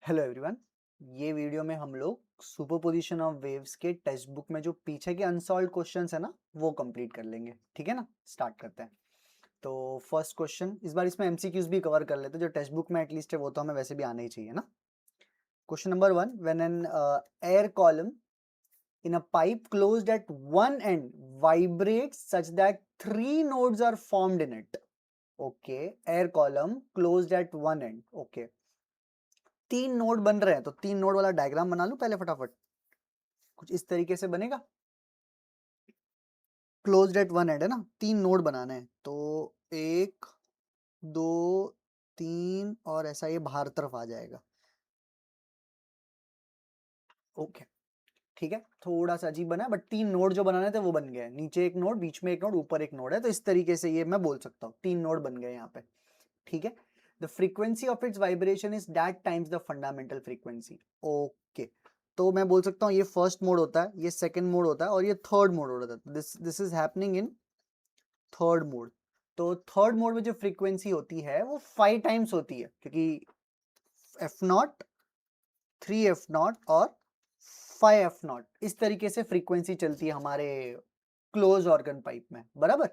Hello everyone. ये video में हम लोग सुपरपोजिशन ऑफ वेव्स के टेक्स्ट बुक में जो पीछे के अनसॉल्व्ड क्वेश्चंस है ना वो कंप्लीट कर लेंगे। ठीक है ना, स्टार्ट करते हैं। तो फर्स्ट क्वेश्चन, इस बार इसमें एमसीक्यूज भी कवर कर लेते हैं, जो टेक्स्ट बुक में एटलीस्ट है वो तो हमें वैसे भी आना ही चाहिए ना। Question number 1, when an air column in a pipe closed at one end vibrates such that three nodes are formed in it. Okay, air column closed at one end. Okay, तीन नोड बन रहे हैं तो तीन node वाला diagram बना लूं पहले फटाफट। कुछ इस तरीके से बनेगा। क्लोज्ड एट वन एंड है ना, तीन नोड बनाने हैं तो एक, दो, तीन और ऐसा ये बाहर तरफ आ जाएगा। ओके, ठीक है, थोड़ा सा अजीब बना है बट तीन नोड जो बनाने थे वो बन गए। नीचे एक नोड, बीच में एक नोड, ऊपर एक नोड है, तो इस तरीके से ये मैं बोल सकता हूँ तीन नोड बन गए यहाँ पे। ठीक है, the frequency of its vibration is that times the fundamental frequency. Okay, तो मैं बोल सकता हूँ ये फर्स्ट मोड होता है, ये सेकंड मोड होता है और ये थर्ड मोड होता है। This is happening in third mode. तो थर्ड मोड में जो फ्रीक्वेंसी होती है वो 5 टाइम्स होती है, क्योंकि एफ नॉट, 3f0 और 5f0 इस तरीके से फ्रीक्वेंसी चलती है हमारे क्लोज ऑर्गन पाइप में, बराबर।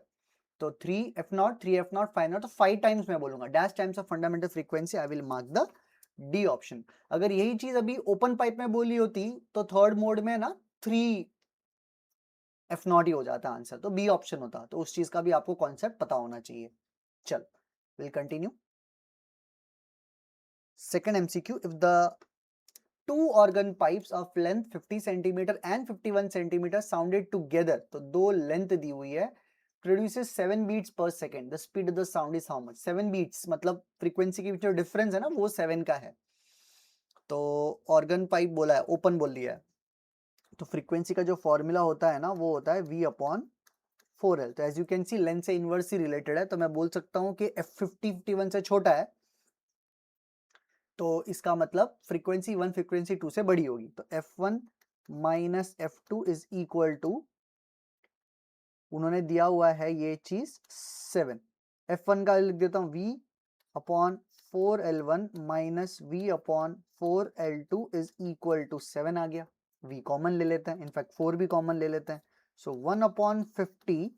तो 3f0, 3f0, 5 0, तो 5 टाइम्स मैं बोलूंगा। Dash times of fundamental frequency, I will mark the D option. अगर यही चीज अभी ओपन पाइप में बोली होती तो थर्ड मोड में ना 3f0 ही हो जाता आंसर, तो बी ऑप्शन होता। तो उस चीज का भी आपको कॉन्सेप्ट पता होना चाहिए। चल, will continue. Second MCQ, if the two organ pipes of length 50 centimeter and 51 centimeter sounded together, तो दो लेंथ दी हुई है, produces 7 beats per second, the speed of the sound is how much? 7 beats मतलब frequency की जो difference है ना वो 7 का है। तो ऑर्गन पाइप बोला है, ओपन बोल दिया है, तो फ्रीक्वेंसी का जो फॉर्मूला होता है ना वो होता है v अपॉन 4l। तो as you can see length से इनवर्स ही रिलेटेड है, तो मैं बोल सकता हूँ कि f50 51 से छोटा है, तो इसका मतलब फ्रीक्वेंसी 1 फ्रीक्वेंसी 2 से बड़ी होगी। तो f1 minus f2 is equal to, उन्होंने दिया हुआ है ये चीज 7। f1 का लिख देता हूँ v upon 4l1 minus v upon 4l2 is equal to 7 आ गया। v कॉमन ले लेते हैं, इनफैक्ट 4 भी कॉमन ले लेते हैं। सो 1 अपॉन 50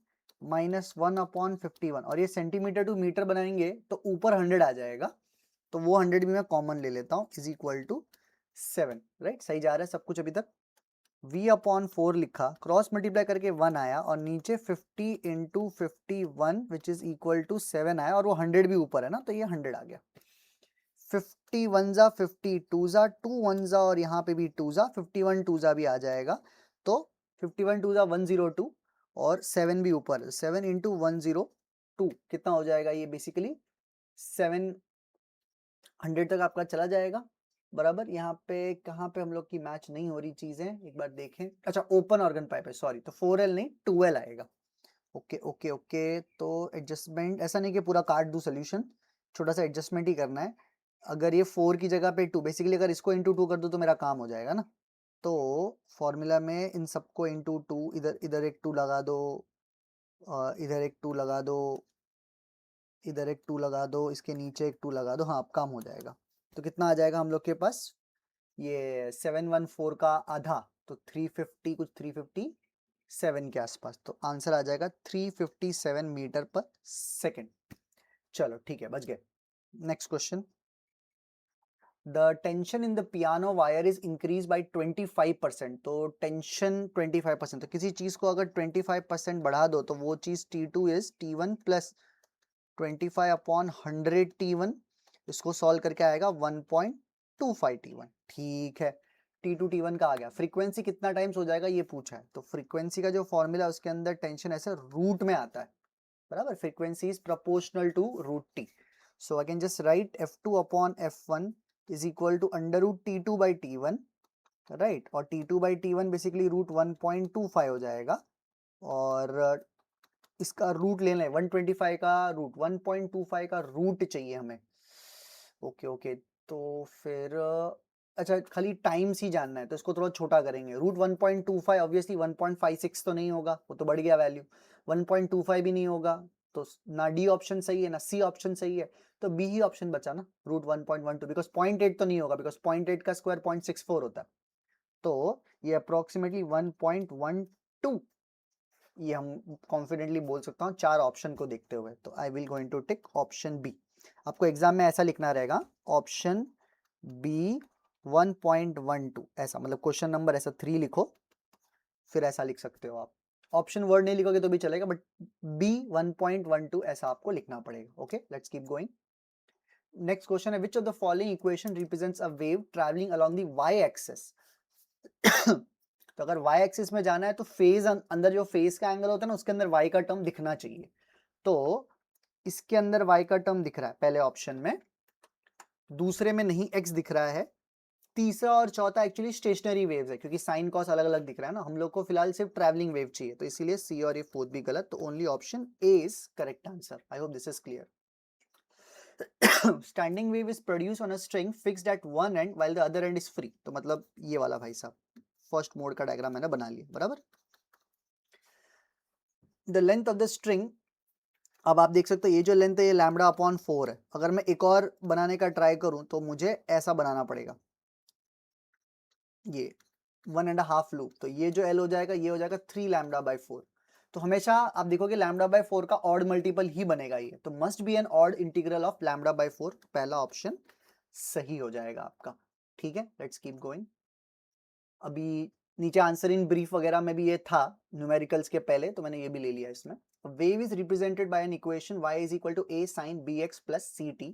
माइनस 1 अपॉन 51, और ये सेंटीमीटर टू मीटर बनाएंगे तो ऊपर 100 आ जाएगा, तो वो 100 भी मैं कॉमन ले लेता हूँ, इज इक्वल टू 7। राइट, सही जा रहा है सब कुछ अभी तक। v अपॉन 4 लिखा, क्रॉस मल्टीप्लाई करके 1 आया, और नीचे 50 into 51 which is equal to 7 आया, और वो 100 भी ऊपर है ना, तो ये 100 आ गया। 50 वन जा 50, टू जा 2 वन जा, और यहाँ पे भी 2 जा 51, 2 जा भी आ जाएगा, तो 51 2 जा 102, और 7 भी ऊपर, 7 इंटू 102 कितना हो जाएगा? ये बेसिकली 700 तक आपका चला जाएगा, बराबर। यहाँ पे कहाँ पे हम लोग की मैच नहीं हो रही चीजें, एक बार देखें। अच्छा, ओपन ऑर्गन पाइप है, सॉरी, तो 4l नहीं 2l आएगा। ओके ओके ओके, तो एडजस्टमेंट ऐसा नहीं कि पूरा काट दूं सोल्यूशन, छोटा सा एडजस्टमेंट ही करना है। अगर ये 4 की जगह पे 2, बेसिकली अगर इसको इंटू 2 कर दो तो मेरा काम हो जाएगा ना। तो फॉर्मूला में इन सबको इंटू 2, इधर इधर एक 2 लगा दो, इधर एक 2 लगा दो, इधर एक 2 लगा दो, इसके नीचे एक 2 लगा दो, हाँ अब काम हो जाएगा। तो कितना आ जाएगा हम लोग के पास? ये 714 का आधा, तो 350, कुछ 357 के आसपास, तो आंसर आ जाएगा 357 मीटर पर सेकेंड। चलो ठीक है, बच गए। Next question, the tension in the piano wire is increase by 25%। तो टेंशन 25%, तो किसी चीज को अगर 25% बढ़ा दो तो वो चीज T2 is T1 plus 25 upon 100 T1, इसको सॉल्व करके आएगा 1.25 T1। ठीक है, T2 T1 का आ गया। फ्रीक्वेंसी कितना टाइम्स हो जाएगा ये पूछा है, तो फ्रीक्वेंसी का जो फॉर्मूला उसके अंदर टेंशन ऐसे रूट में आता है, बराबर। Frequency is proportional to root T, so I can just write f2 upon f1 is equal to under root T2 by T1, right. और T2 by T1 basically root 1.25 हो जाएगा, और इसका रूट ले लें 125 का रूट, 1.25 का रूट चाहिए हमें। ओके ओके, तो फिर अच्छा खाली टाइम्स ही जानना है, तो इसको थोड़ा छोटा करेंगे। रूट 1.25 ऑब्वियसली 1.56 तो नहीं होगा, वो तो बढ़ गया वैल्यू। 1.25 भी नहीं होगा, तो ना डी ऑप्शन सही है ना सी ऑप्शन सही है, तो बी ही ऑप्शन बचा ना, √1.12, बिकॉज 0.8 तो नहीं होगा, बिकॉज 0.8 का स्क्वायर 0.64 होता है, तो ये अप्रोक्सीमेटली 1.12 ये हम कॉन्फिडेंटली बोल सकता हूँ 4 ऑप्शन को देखते हुए। तो I will going to tick option B. आपको एग्जाम में ऐसा लिखना रहेगा, ऑप्शन बी 1.12 ऐसा, मतलब क्वेश्चन नंबर ऐसा 3 लिखो, फिर ऐसा लिख सकते हो आप। ऑप्शन वर्ड नहीं लिखोगे तो भी चलेगा, बट बी 1.12 ऐसा आपको लिखना पड़ेगा। Okay, let's keep going. Next question है, which of the following equation represents a wave travelling along the y axis. तो अगर y एक्सिस में जाना है तो फेज अंदर जो फेज का एंगल होता है ना, उसके अंदर y का टर्म दिखना चाहिए। तो इसके अंदर y का टर्म दिख रहा है पहले ऑप्शन में, दूसरे में नहीं x दिख रहा है, तीसरा और चौथा एक्चुअली स्टेशनरी वेव्स है, क्योंकि साइन कॉस अलग अलग दिख रहा है ना, हम लोग को फिलहाल सिर्फ ट्रैवलिंग वेव चाहिए, तो इसीलिए सी और ये फोर्थ भी गलत, तो only option A is correct answer. I hope this is clear. Standing wave is produce on a string fixed at one and while the other and is free. तो मतलब ये वाला भाई साहब, फर्स्ट मोड का डायग्राम मैंने बना लिया, बराबर। The length of the string, अब आप देख सकते हो ये जो लेंथ है ये लैम्बडा अपॉन 4 है। अगर मैं एक और बनाने का ट्राई करूं तो मुझे ऐसा बनाना पड़ेगा, ये 1.5 लूप, तो ये जो एल हो जाएगा ये हो जाएगा 3 लैम्बडा बाई 4। तो हमेशा आप देखोगे लैम्बडा बाई 4 का ऑड मल्टीपल ही बनेगा ये, तो must be an odd integral of lambda by 4, पहला ऑप्शन सही हो जाएगा आपका। ठीक है, लेट्स कीप गोइंग। अभी नीचे आंसर इन ब्रीफ वगैरह में भी ये था न्यूमेरिकल्स के पहले, तो मैंने ये भी ले लिया इसमें। Wave is represented by an equation y is equal to a sin bx plus ct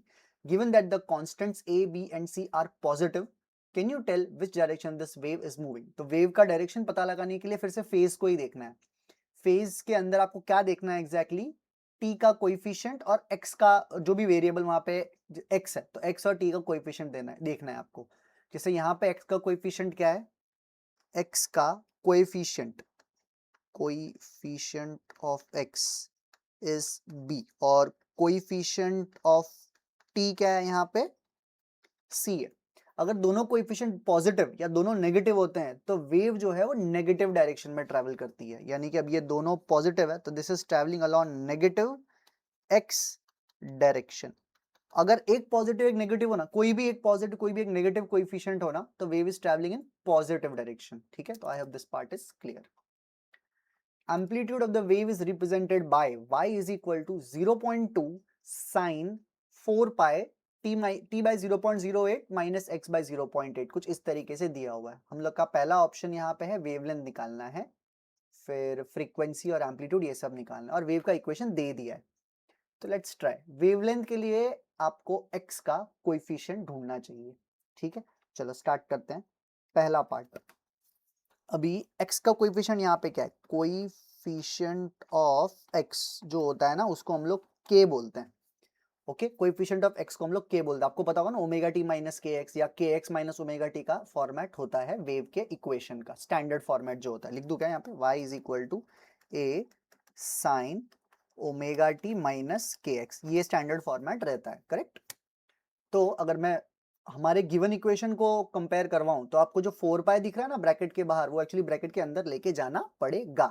given that the constants a b and c are positive, can you tell which direction this wave is moving। तो wave का direction पता लगाने के लिए फिर से phase को ही देखना है। फेज के अंदर आपको क्या देखना है एग्जैक्टली, t का कोएफिशिएंट और x का जो भी वेरिएबल वहां पे x है, तो x और t का कोएफिशिएंट देना है, देखना है आपको। जैसे यहाँ पे x का कोएफिशिएंट क्या है, x का coefficient of x is b, और कोएफिशिएंट ऑफ t क्या है यहाँ पे, c है। अगर दोनों कोएफिशिएंट पॉजिटिव या दोनों नेगेटिव होते हैं तो वेव जो है वो नेगेटिव डायरेक्शन में ट्रैवल करती है, यानी कि अब ये दोनों पॉजिटिव है तो this is travelling along negative x direction. अगर एक पॉजिटिव एक नेगेटिव होना, कोई भी एक पॉजिटिव कोई भी एक नेगेटिव कोएफिशिएंट होना, तो wave is travelling in positive direction. ठीक है, तो आई hope this part is clear. Amplitude of the wave is represented by y is equal to 0.2 sin 4 pi t by 0.08 minus x by 0.8, कुछ इस तरीके से दिया हुआ है। हम लोग का पहला ऑप्शन यहाँ पे है वेवलेंथ निकालना है, फिर फ्रीक्वेंसी और एम्पलीट्यूड ये सब निकालना है, और वेव का इक्वेशन दे दिया है। तो लेट्स ट्राई। वेवलेंथ के लिए आपको x का कोएफिशिएंट ढूंढना चाहिए। ठीक है, चलो स्टार्ट करते हैं पहला पार्ट। अभी x का कोएफिशिएंट यहाँ पे क्या है, कोएफिशिएंट ऑफ x जो होता है ना उसको हम लोग k बोलते हैं। ओके, कोएफिशिएंट ऑफ x को हम लोग k बोलते हैं। आपको पता होगा ना omega T minus K x या के एक्स माइनस ओमेगा टी का फॉर्मेट होता है वेव के इक्वेशन का, स्टैंडर्ड फॉर्मेट जो होता है। लिख दूं क्या यहाँ पे, y is equal to a sine omega T minus K X, ये स्टैंडर्ड फॉर्मेट रहता है, करेक्ट। तो अगर मैं हमारे गिवन इक्वेशन को कंपेयर करवाऊं तो आपको जो 4 पाई दिख रहा है ना ब्रैकेट के बाहर, वो एक्चुअली ब्रैकेट के अंदर लेके जाना पड़ेगा।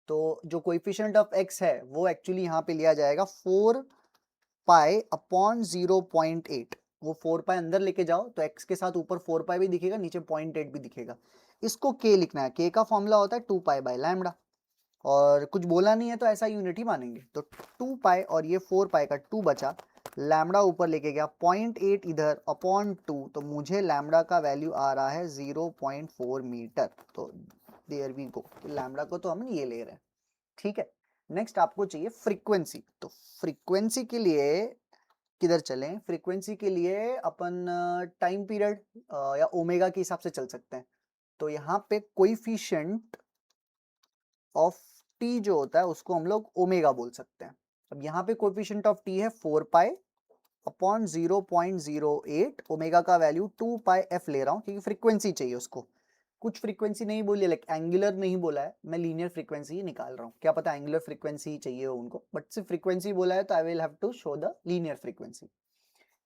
तो जो कोएफिशिएंट ऑफ x है वो एक्चुअली यहाँ पे लिया जाएगा 4 पाई अपॉन 0.8। वो 4 पाई अंदर लेके जाओ तो x के साथ ऊपर 4 पाई भी दिखेगा, नीचे 0.8 भी दिखेगा। इसको k लिखना है, k का फॉर्मूला होता है 2 पाई बाय लैम्बडा, और कुछ बोला नहीं है तो ऐसा यूनिट ही मानेंगे। तो 2 पाई और ये 4 पाई का 2 बचा, लैम्बडा ऊपर लेके गया, 0.8 इधर अपॉन 2, तो मुझे लैम्बडा का वैल्यू आ रहा है 0.4 मीटर। तो देयर वी गो, तो लैम्बडा को तो हम ये ले रहे हैं। ठीक है, नेक्स्ट आपको चाहिए फ्रीक्वेंसी। तो फ्रीक्वेंसी के लिए किधर चलें, फ्रीक्वेंसी के लिए अपन टाइम पीरियड या ओमेगा के हिसाब से चल सकते हैं। तो यहाँ पे कोएफिशिएंट ऑफ टी जो होता है उसको हम लोग ओमेगा बोल सकते हैं। अब यहाँ पे कोएफिशिएंट ऑफ टी है 4 पाई अपॉन 0.08, ओमेगा का वैल्यू 2 पाई एफ ले रहा हूँ क्योंकि फ्रीक्वेंसी चाहिए उसको। कुछ फ्रीक्वेंसी नहीं बोली, लाइक एंगुलर नहीं बोला है, मैं लीनियर फ्रीक्वेंसी ही निकाल रहा हूँ। क्या पता एंगुलर फ्रीक्वेंसी ही चाहिए हो उनको, बट सिर्फ फ्रीक्वेंसी बोला है तो I will have to show the linear frequency.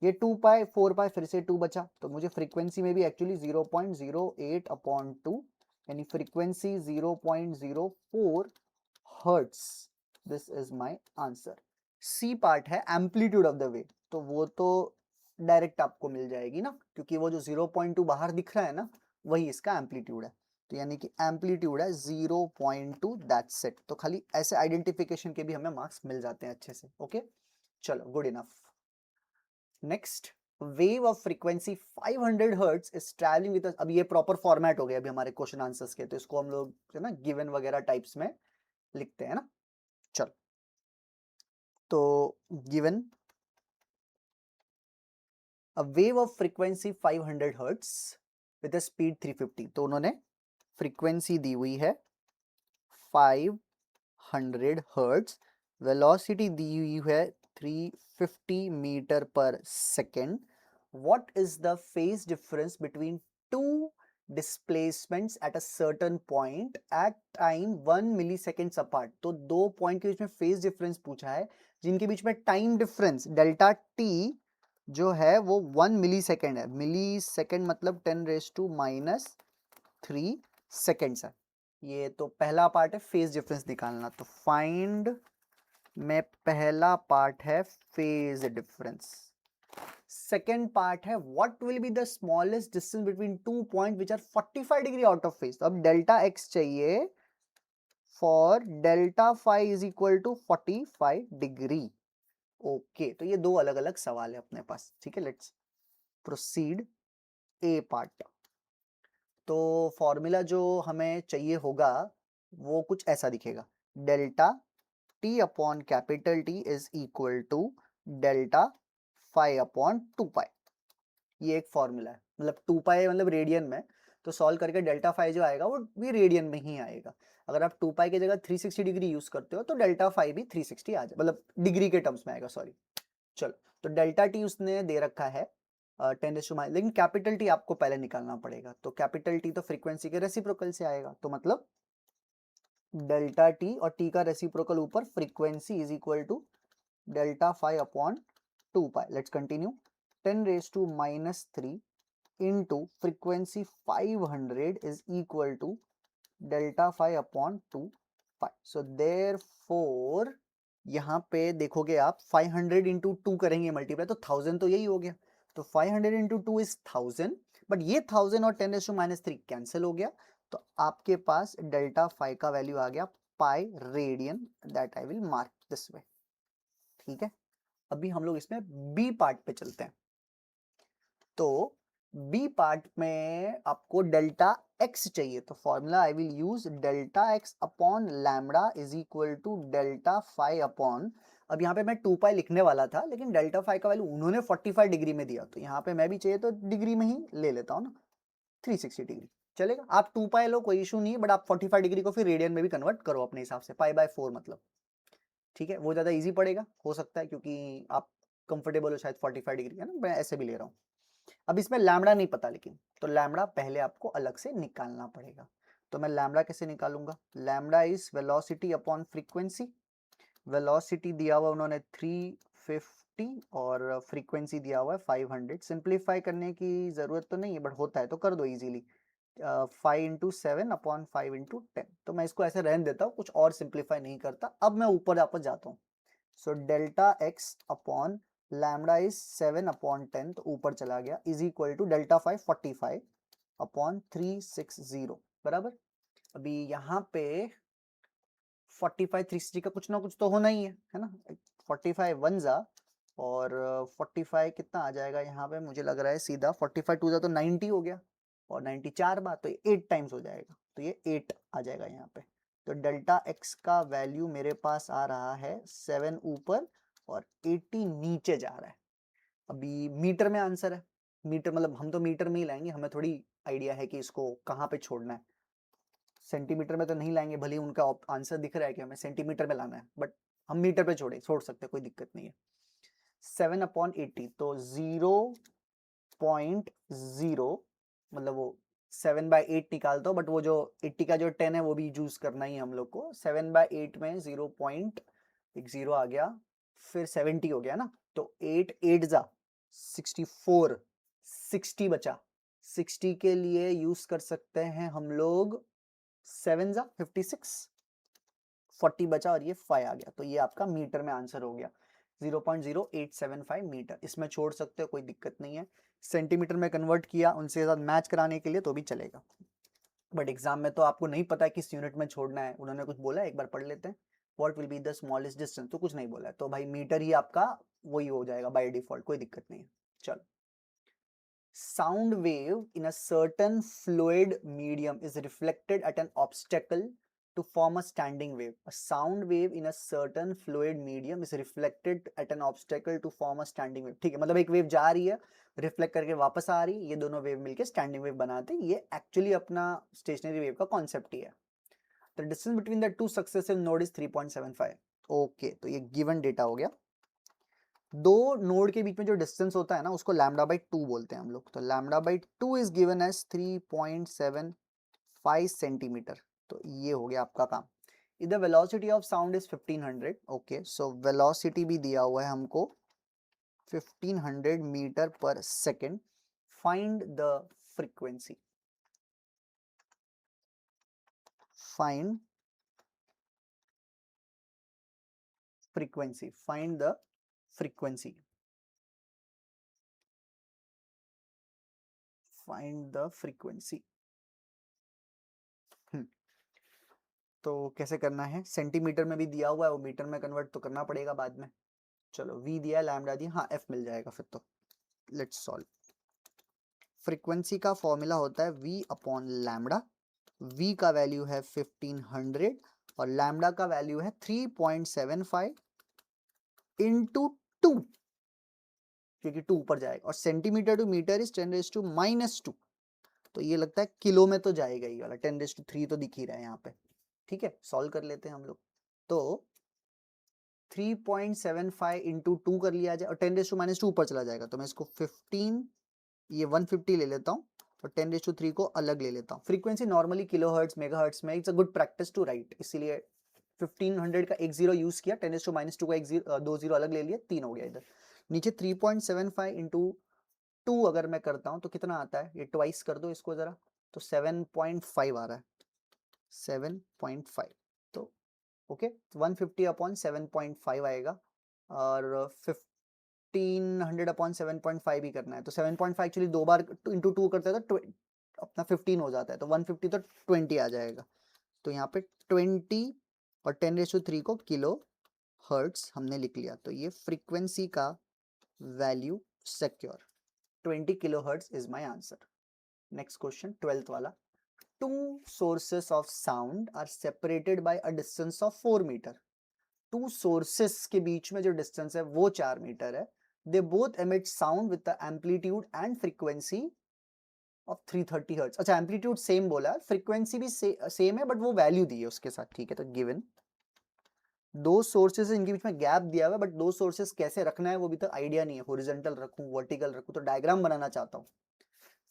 ये 2 पाई 4 पाई फिर से 2 बचा, तो मुझे फ्रीक्वेंसी में भी एक्चुअली 0.08 अपॉन 2, यानी frequency 0.04 hertz. This is my answer. C part है एम्पलीट्यूड ऑफ द वेव, तो वो तो डायरेक्ट आपको मिल जाएगी ना, क्योंकि वो जो 0.2 बाहर दिख रहा है ना, वही इसका एम्पलीट्यूड है। तो यानी कि एम्पलीट्यूड है 0.2, दैट्स इट। तो खाली ऐसे आइडेंटिफिकेशन के भी हमें मार्क्स मिल जाते हैं अच्छे से। ओके, चलो, good enough. Next, wave of frequency 500 hertz is travelling with, अब ये प्रॉपर फॉर्मेट हो गया अभी हमारे क्वेश्चन आंसर्स के, तो इसको हम लोग है ना गिवन वगैरह टाइप्स में लिखते हैं ना। चलो, तो given a wave of frequency 500 hertz with a speed 350, तो उन्होंने फ्रीक्वेंसी दी हुई है 500 हर्ट्ज, वेलोसिटी दी हुई है 350 मीटर पर second. What is the phase difference between two displacements at a certain point at time 1 milliseconds apart. तो दो point के बीच में फेज डिफरेंस पूछा है, जिनके बीच में टाइम डिफरेंस डेल्टा टी जो है वो 1 मिली सेकेंड है। मिली सेकेंड मतलब 10⁻³ सेकेंड्स है। ये तो पहला पार्ट है फेज डिफरेंस निकालना, तो फाइंड में पहला पार्ट है फेज डिफरेंस। सेकेंड पार्ट है what will be the smallest distance between two point which are 45 degree out of phase. तो अब डेल्टा एक्स चाहिए for delta phi is equal to 45 degree. Okay, तो ये दो अलग अलग सवाल है अपने पास। ठीक है, लेट्स प्रोसीड। ए पार्ट, तो फॉर्मूला जो हमें चाहिए होगा वो कुछ ऐसा दिखेगा, delta T upon capital T is equal to delta phi upon 2 pi. ये एक फॉर्मूला है, मतलब 2 पाई मतलब रेडियन में, तो सॉल्व करके डेल्टा फाई जो आएगा वो भी रेडियन में ही आएगा। अगर आप 2 पाई की जगह 360 डिग्री यूज करते हो तो डेल्टा फाई भी 360 आ जाए, मतलब डिग्री के टर्म्स में आएगा, सॉरी। चलो, तो डेल्टा टी उसने दे रखा है 10⁻, लेकिन कैपिटल टी आपको पहले निकालना पड़ेगा। तो कैपिटल टी तो फ्रीक्वेंसी के रेसिप्रोकल से आएगा, तो मतलब डेल्टा टी और टी का रेसिप्रोकल ऊपर frequency is equal to delta phi upon 2 pi. Let's continue. 10⁻³ into frequency 500 is equal to delta phi upon 2 pi. So therefore यहाँ पे देखोगे आप 500 इंटू 2 करेंगे मल्टीप्लाई, तो 1000 तो यही हो गया। तो 500 इंटू 2 इज 1000, बट ये 1000 और 10⁻³ कैंसिल हो गया, तो आपके पास डेल्टा फाई का वैल्यू आ गया pi radian, that I will mark this way. ठीक है, अभी हम लोग इसमें बी पार्ट पे चलते हैं। तो बी पार्ट में आपको डेल्टा एक्स चाहिए, तो formula I will use delta X upon lambda is equal to delta phi upon, अब यहाँ पे मैं 2 पाई लिखने वाला था, लेकिन डेल्टा फाई का वैल्यू उन्होंने 45 डिग्री में दिया, तो यहाँ पे मैं भी चाहिए तो डिग्री में ही ले लेता हूँ ना, 360 डिग्री चलेगा। आप 2 पाई लो, कोई इशू नहीं है, बट आप 45 डिग्री को फिर रेडियन में भी कन्वर्ट करो अपने हिसाब से, पाई/4 मतलब। ठीक है, वो ज्यादा इजी पड़ेगा, हो सकता है, क्योंकि आप कंफर्टेबल हो शायद 45 डिग्री है ना, मैं ऐसे भी ले रहा हूँ। अब इसमें लैम्डा नहीं पता, लेकिन तो लैम्डा पहले आपको अलग से निकालना पड़ेगा। तो मैं लैम्डा कैसे निकालूंगा, lambda is velocity upon frequency. Velocity दिया हुआ उन्होंने 350 और फ्रीक्वेंसी दिया हुआ है 500। सिंप्लीफाई करने की जरूरत तो नहीं है, बट होता है तो कर दो इजीली। 5×7 अपॉन 5×10, तो मैं इसको ऐसे रहने देता हूँ, कुछ और सिंप्लीफाई नहीं करता। अब मैं ऊपर वापस जाता हूँ, so delta X upon lambda is 7/10, तो ऊपर चला गया, is equal to delta 45 upon 360 बराबर। अभी यहाँ पे 45 360 का कुछ ना कुछ तो होना ही है ना। 45 वन जा और 45 कितना आ जाएगा यहाँ पे, मुझे लग रहा है सीधा 45 टू जा तो 90 हो गया, और 90 4 बार, तो ये 8 टाइम्स हो जाएगा, तो ये 8 आ जाएगा यहाँ पे। तो डेल्टा एक्स का वैल्यू मेरे पास आ रहा है 7 ऊपर और 80 नीचे जा रहा है। अभी मीटर में आंसर है, मीटर मतलब हम तो मीटर में ही लाएंगे, हमें थोड़ी आइडिया है कि इसको कहाँ पे छोड़ना है। सेंटीमीटर में तो नहीं लाएंगे, भले ही उनका आंसर दिख रहा है कि हमें सेंटीमीटर में लाना है, बट हम मीटर पे छोड़ सकते हैं, कोई दिक्कत नहीं है। 7/80, तो 0.0, मतलब वो 7/8 निकालता हूँ, बट वो जो 80 का जो 10 है वो भी यूज करना ही हम लोग को। 7/8 में 0.10 आ गया, फिर 70 हो गया ना, तो 8 8 जा 64, 60 बचा। 60 के लिए यूज कर सकते हैं हम लोग 7 जा 56, 40 बचा और ये 5 आ गया, तो ये आपका मीटर में आंसर हो गया। 0.0875 मीटर, इसमें छोड़ सकते हो, कोई दिक्कत नहीं है। सेंटीमीटर में कन्वर्ट किया उनसे साथ मैच कराने के लिए तो भी चलेगा, बट एग्जाम में तो आपको नहीं पता है किस यूनिट में छोड़ना है। उन्होंने कुछ बोला है, एक बार पढ़ लेते हैं। What will be the smallest distance, तो कुछ नहीं बोला है, तो भाई मीटर ही आपका वही हो जाएगा बाय डिफॉल्ट, कोई दिक्कत नहीं है। चलो, sound wave in a certain fluid medium is reflected at an obstacle to form a standing wave. A sound wave in a certain fluid medium is reflected at an obstacle to form a standing wave. ठीक है, मतलब एक wave जा रही है, reflect करके वापस आ रही है, ये दोनों वेव मिलके स्टैंडिंग वेव बनाते हैं। ये एक्चुअली अपना स्टेशनरी वेव का कॉन्सेप्ट ही है। The distance between the two successive node is 3.75. Okay, तो ये गिवन डेटा हो गया। दो नोड के बीच में जो डिस्टेंस होता है ना, उसको लैम्डा बाई 2 बोलते हैं हम लोग। तो lambda by 2 is given as 3.75 centimetre. तो ये हो गया आपका काम। इधर velocity of sound is 1500। Okay, so velocity भी दिया हुआ है हमको 1500 मीटर पर second. Find the frequency, find frequency, find the frequency, find the frequency। तो कैसे करना है, सेंटीमीटर में भी दिया हुआ है, वो मीटर में कन्वर्ट तो करना पड़ेगा बाद में। चलो, v दिया, लैम्डा दिया, हाँ f मिल जाएगा फिर तो। Let's solve. फ्रीक्वेंसी का फॉर्मूला होता है v अपॉन लैम्डा। v का वैल्यू है 1500 और लैम्डा का वैल्यू है 3.75 इंटू 2, क्योंकि 2 ऊपर जाएगा, और सेंटीमीटर टू मीटर इज 10⁻⁻²। तो ये लगता है किलो में तो जाएगा ही वाला, 10⁻³ तो दिख ही रहा है यहाँ पे। ठीक है, सॉल्व कर लेते हैं हम लोग। तो 3.75 इंटू 2 कर लिया जाए, और 10⁻² ऊपर चला जाएगा, तो मैं इसको 15, ये 150 ले लेता हूँ और 10⁻³ को अलग ले लेता हूँ। Frequency normally kilohertz, megahertz में it's a good practice to write, इसीलिए 1500 का एक जीरो यूज किया, 10⁻² का एक जीरो, 2 जीरो अलग ले लिया, 3 हो गया इधर। नीचे 3.75 इंटू 2 अगर मैं करता हूँ तो कितना आता है, ये ट्वाइस कर दो इसको जरा, तो 7.5 आ रहा है, 7.5। तो ओके, 150 अपॉन 7.5 आएगा, और 1500 अपॉन 7.5 ही करना है। तो 7.5 एक्चुअली 2 बार इंटू 2 करते हैं तो अपना 15 हो जाता है, तो 150 तो 20 आ जाएगा। तो यहाँ पे 20 और 10⁻³ को किलो हर्ट्स हमने लिख लिया, तो ये फ्रीक्वेंसी का value secure, 20 kilo hertz is my answer. Next question, 12th वाला। Two sources of sound are separated by a distance of 4 metre. Two sources के बीच में जो डिस्टेंस है वो 4 मीटर है। They both emit sound with the amplitude and frequency of 330 hertz. अच्छा, amplitude same बोला है, फ्रीक्वेंसी भी सेम है, बट वो वैल्यू दी है उसके साथ। ठीक है, तो गिवन दो सोर्सेस, इनके बीच में गैप दिया हुआ है, बट दो सोर्सेस कैसे रखना है वो भी तो आइडिया नहीं है, हॉरिजॉन्टल रखूं वर्टिकल रखूं, तो डायग्राम बनाना चाहता हूँ।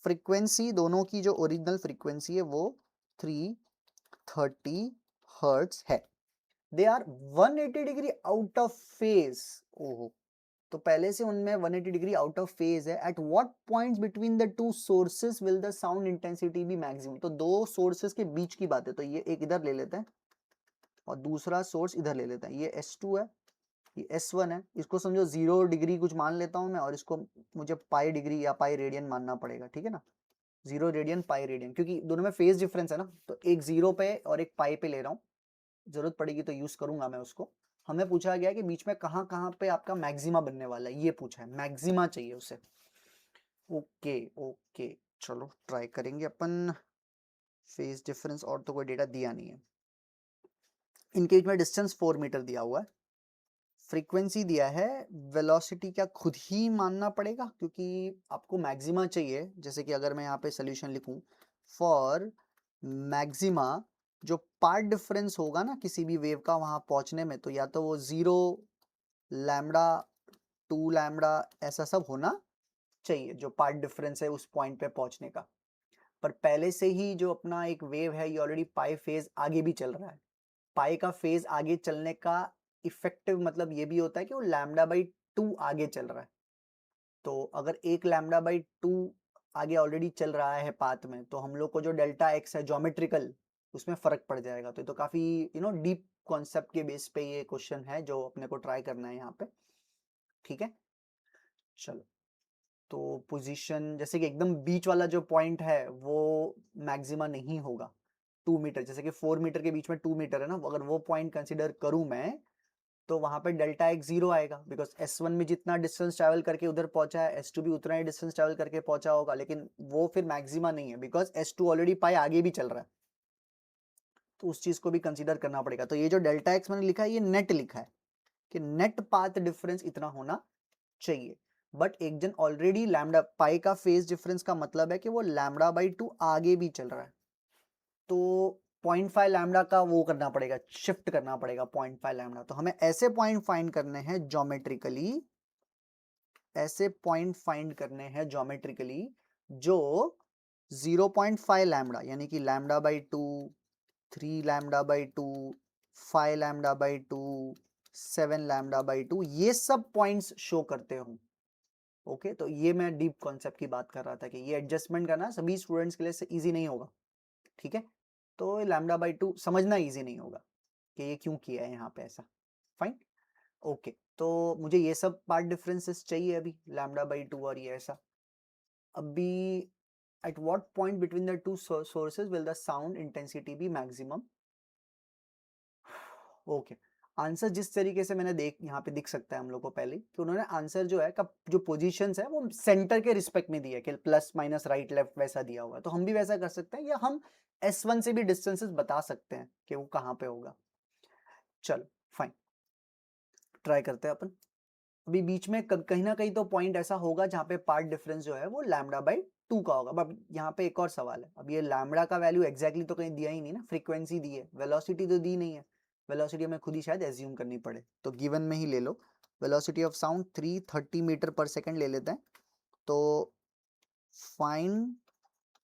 फ्रीक्वेंसी दोनों की जो ओरिजिनल फ्रीक्वेंसी है वो 330 हर्ट्ज है। They are 180 degree out of phase. ओहो, तो पहले से उनमें 180 डिग्री आउट ऑफ फेज है। At what points between the two sources will the sound intensity be maximum. तो दो सोर्सेस के बीच की बात है, तो ये एक इधर ले लेते हैं और दूसरा सोर्स इधर ले लेते हैं। ये S2 है, ये S1 है, इसको समझो 0 डिग्री कुछ मान लेता हूं मैं, और इसको मुझे पाई डिग्री या पाई रेडियन मानना पड़ेगा। ठीक है ना, 0 रेडियन पाई रेडियन, क्योंकि दोनों में फेज डिफरेंस है ना, तो एक 0 पे और एक पाई पे ले रहा हूँ, जरूरत पड़ेगी तो यूज करूंगा मैं उसको। हमें पूछा गया कि बीच में कहाँ कहाँ पे आपका मैक्सिमा बनने वाला है, ये पूछा है, मैक्सिमा चाहिए उसे। ओके ओके, चलो ट्राई करेंगे अपन। फेज डिफरेंस और तो कोई डेटा दिया नहीं है। इनके बीच में डिस्टेंस 4 मीटर दिया हुआ है, फ्रीक्वेंसी दिया है, वेलोसिटी क्या खुद ही मानना पड़ेगा क्योंकि आपको मैक्सिमा चाहिए। जैसे कि अगर मैं यहाँ पे सोल्यूशन लिखूं, फॉर मैक्सिमा जो पार्ट डिफरेंस होगा ना किसी भी वेव का वहां पहुंचने में, तो या तो वो 0, लैम्डा, 2 लैम्डा, ऐसा सब होना चाहिए जो पार्ट डिफरेंस है उस पॉइंट पे पहुंचने का। पर पहले से ही जो अपना एक वेव है ये ऑलरेडी पाई फेज आगे भी चल रहा है। पाई का फेज आगे चलने का इफेक्टिव मतलब ये भी होता है कि वो लैम्डा बाई 2 आगे चल रहा है। तो अगर एक लैम्डा बाई 2 आगे ऑलरेडी चल रहा है पाथ में, तो हम लोग को जो डेल्टा एक्स है ज्योमेट्रिकल, उसमें फर्क पड़ जाएगा। तो ये तो काफी डीप कॉन्सेप्ट के बेस पे ये क्वेश्चन है जो अपने को ट्राई करना है यहाँ पे। ठीक है, चलो तो पोजीशन जैसे कि एकदम बीच वाला जो पॉइंट है वो मैक्सिमा नहीं होगा 2 मीटर, जैसे कि 4 मीटर के बीच में 2 मीटर है ना, अगर वो पॉइंट कंसीडर करूं मैं तो वहां पे डेल्टा एक्स 0 आएगा, बिकॉज S1 में जितना डिस्टेंस ट्रैवल करके उधर पहुंचा है S2 भी उतना ही डिस्टेंस ट्रैवल करके पहुंचा होगा, लेकिन वो फिर मैक्सिमा नहीं है बिकॉज S2 ऑलरेडी पाई आगे भी चल रहा है, तो उस चीज को भी कंसीडर करना पड़ेगा। तो ये जो डेल्टा एक्स मैंने लिखा है ये नेट लिखा है कि नेट पाथ डिफरेंस इतना होना चाहिए, बट एक जन ऑलरेडी लैम्डा पाई का फेज डिफरेंस का मतलब है कि वो लैम्डा बाई 2 आगे भी चल रहा है, तो 0.5 लैम्डा का वो करना पड़ेगा, शिफ्ट करना पड़ेगा 0.5 लैम्डा। तो हमें ऐसे पॉइंट फाइंड करने हैं ज्योमेट्रिकली, ऐसे पॉइंट फाइंड करने हैं ज्योमेट्रिकली जो 0.5 लैम्डा यानी कि lambda by 2, 3 lambda by 2, 5 lambda by 2, 7 lambda by 2 ये सब पॉइंट्स शो करते हो। ओके, तो ये मैं डीप कॉन्सेप्ट की बात कर रहा था कि ये एडजस्टमेंट करना सभी स्टूडेंट्स के लिए इजी नहीं होगा, ठीक है, तो लैम्डा बाई 2 समझना इजी नहीं होगा कि ये क्यों किया है यहाँ पे ऐसा। फाइन, ओके, तो मुझे ये सब पार्ट डिफरेंसेस चाहिए अभी लैम्डा बाई 2 और ये ऐसा। अभी at what point between the two sources will the sound intensity be maximum? Okay, answer जिस तरीके से मैंने देख यहाँ पे दिख सकता है हम लोग को पहले कि उन्होंने आंसर जो है का जो पोजीशंस है वो सेंटर के रिस्पेक्ट में दिया है कि प्लस माइनस राइट लेफ्ट वैसा दिया हुआ है, तो हम भी वैसा कर सकते हैं या हम S1 से भी डिस्टेंसेस बता सकते हैं कि वो कहाँ पे होगा। चलो फाइन, ट्राई करते हैं अपन। अभी बीच में कहीं ना कहीं तो पॉइंट ऐसा होगा जहाँ पे पार्ट डिफरेंस जो है वो लैम्डा बाई 2 का होगा। अब यहाँ पे एक और सवाल है, अब ये लैम्डा का वैल्यू एग्जैक्टली तो कहीं दिया ही नहीं ना, फ्रीक्वेंसी दी है, वेलोसिटी तो दी नहीं है, वेलोसिटी हमें खुद ही शायद एज्यूम करनी पड़े, तो गिवन में ही ले लो। वेलोसिटी ऑफ साउंड 330 मीटर पर सेकेंड ले लेते हैं। तो फाइंड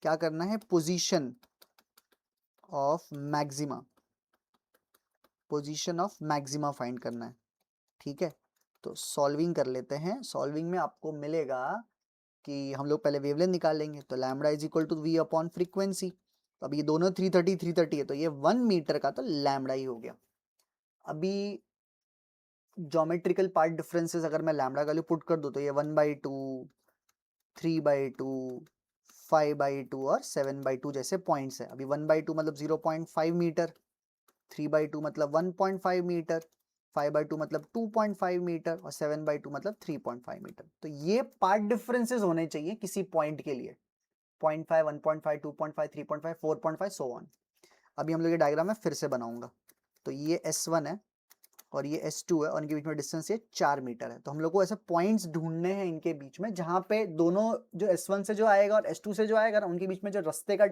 क्या करना है, position of maxima, position of maxima find करना है, ठीक है। तो सॉल्विंग कर लेते हैं, सॉल्विंग में आपको मिलेगा कि हम लोग पहले वेवलेंथ निकाल लेंगे, तो lambda is equal to V upon frequency. तो अभी ये दोनों 330 है, तो ये 1 मीटर का तो लैम्डा ही हो गया। अभी ज्योमेट्रिकल पार्ट डिफरेंसेस अगर मैं लैम्डा का वैल्यू पुट कर दूं तो ये 1/2, 3/2, 5/2 और 7/2 जैसे पॉइंट्स है। अभी 1/2 मतलब 0.5 मीटर, 3/2 मतलब 1.5 मीटर, 5/2 मतलब 2.5 मीटर और 7/2 मतलब 3.5 मीटर। तो ये पार्ट डिफरेंसेस होने चाहिए किसी पॉइंट के लिए, 0.5, 1.5, 2.5, 3.5, 4.5 सो ऑन। अभी हम लोग ये डायग्राम में फिर से बनाऊंगा, तो ये S1 है और ये S2 है और इनके बीच में डिस्टेंस ये 4 मीटर है। तो हम लोग को ऐसे पॉइंट्स ढूंढने हैं इनके बीच में जहां पे दोनों जो S1 से जो आएगा और S2 से जो आएगा ना उनके बीच में जो रास्ते का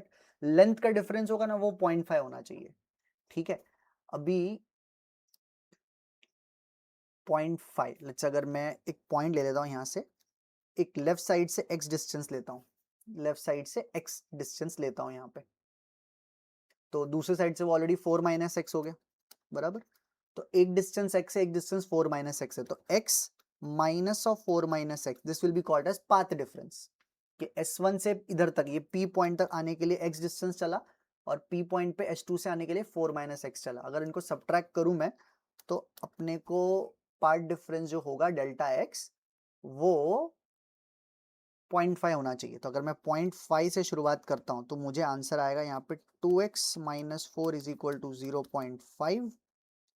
लेंथ का डिफरेंस होगा ना वो 0.5 होना चाहिए, ठीक है। अभी 0.5 लेट्स, अगर मैं एक पॉइंट ले लेता हूँ यहाँ से, एक लेफ्ट साइड से x डिस्टेंस लेता हूँ, लेफ्ट साइड से x डिस्टेंस लेता हूँ यहाँ पे, तो दूसरे साइड से वो ऑलरेडी 4 माइनस एक्स हो गया, बराबर। तो एक डिस्टेंस x है, एक डिस्टेंस 4 माइनस एक्स है, तो x minus of 4 minus X this will be called as path difference, कि S1 से इधर तक ये P पॉइंट तक आने के लिए x डिस्टेंस चला और P पॉइंट पे S2 से आने के लिए 4 माइनस एक्स चला। अगर इनको सब्ट्रैक्ट करूं मैं तो अपने को पार्ट डिफरेंस जो होगा डेल्टा x वो 0.5 होना चाहिए। तो अगर मैं 0.5 से शुरुआत करता हूं तो मुझे आंसर आएगा यहाँ पे 2x minus 4 is equal to 0.5,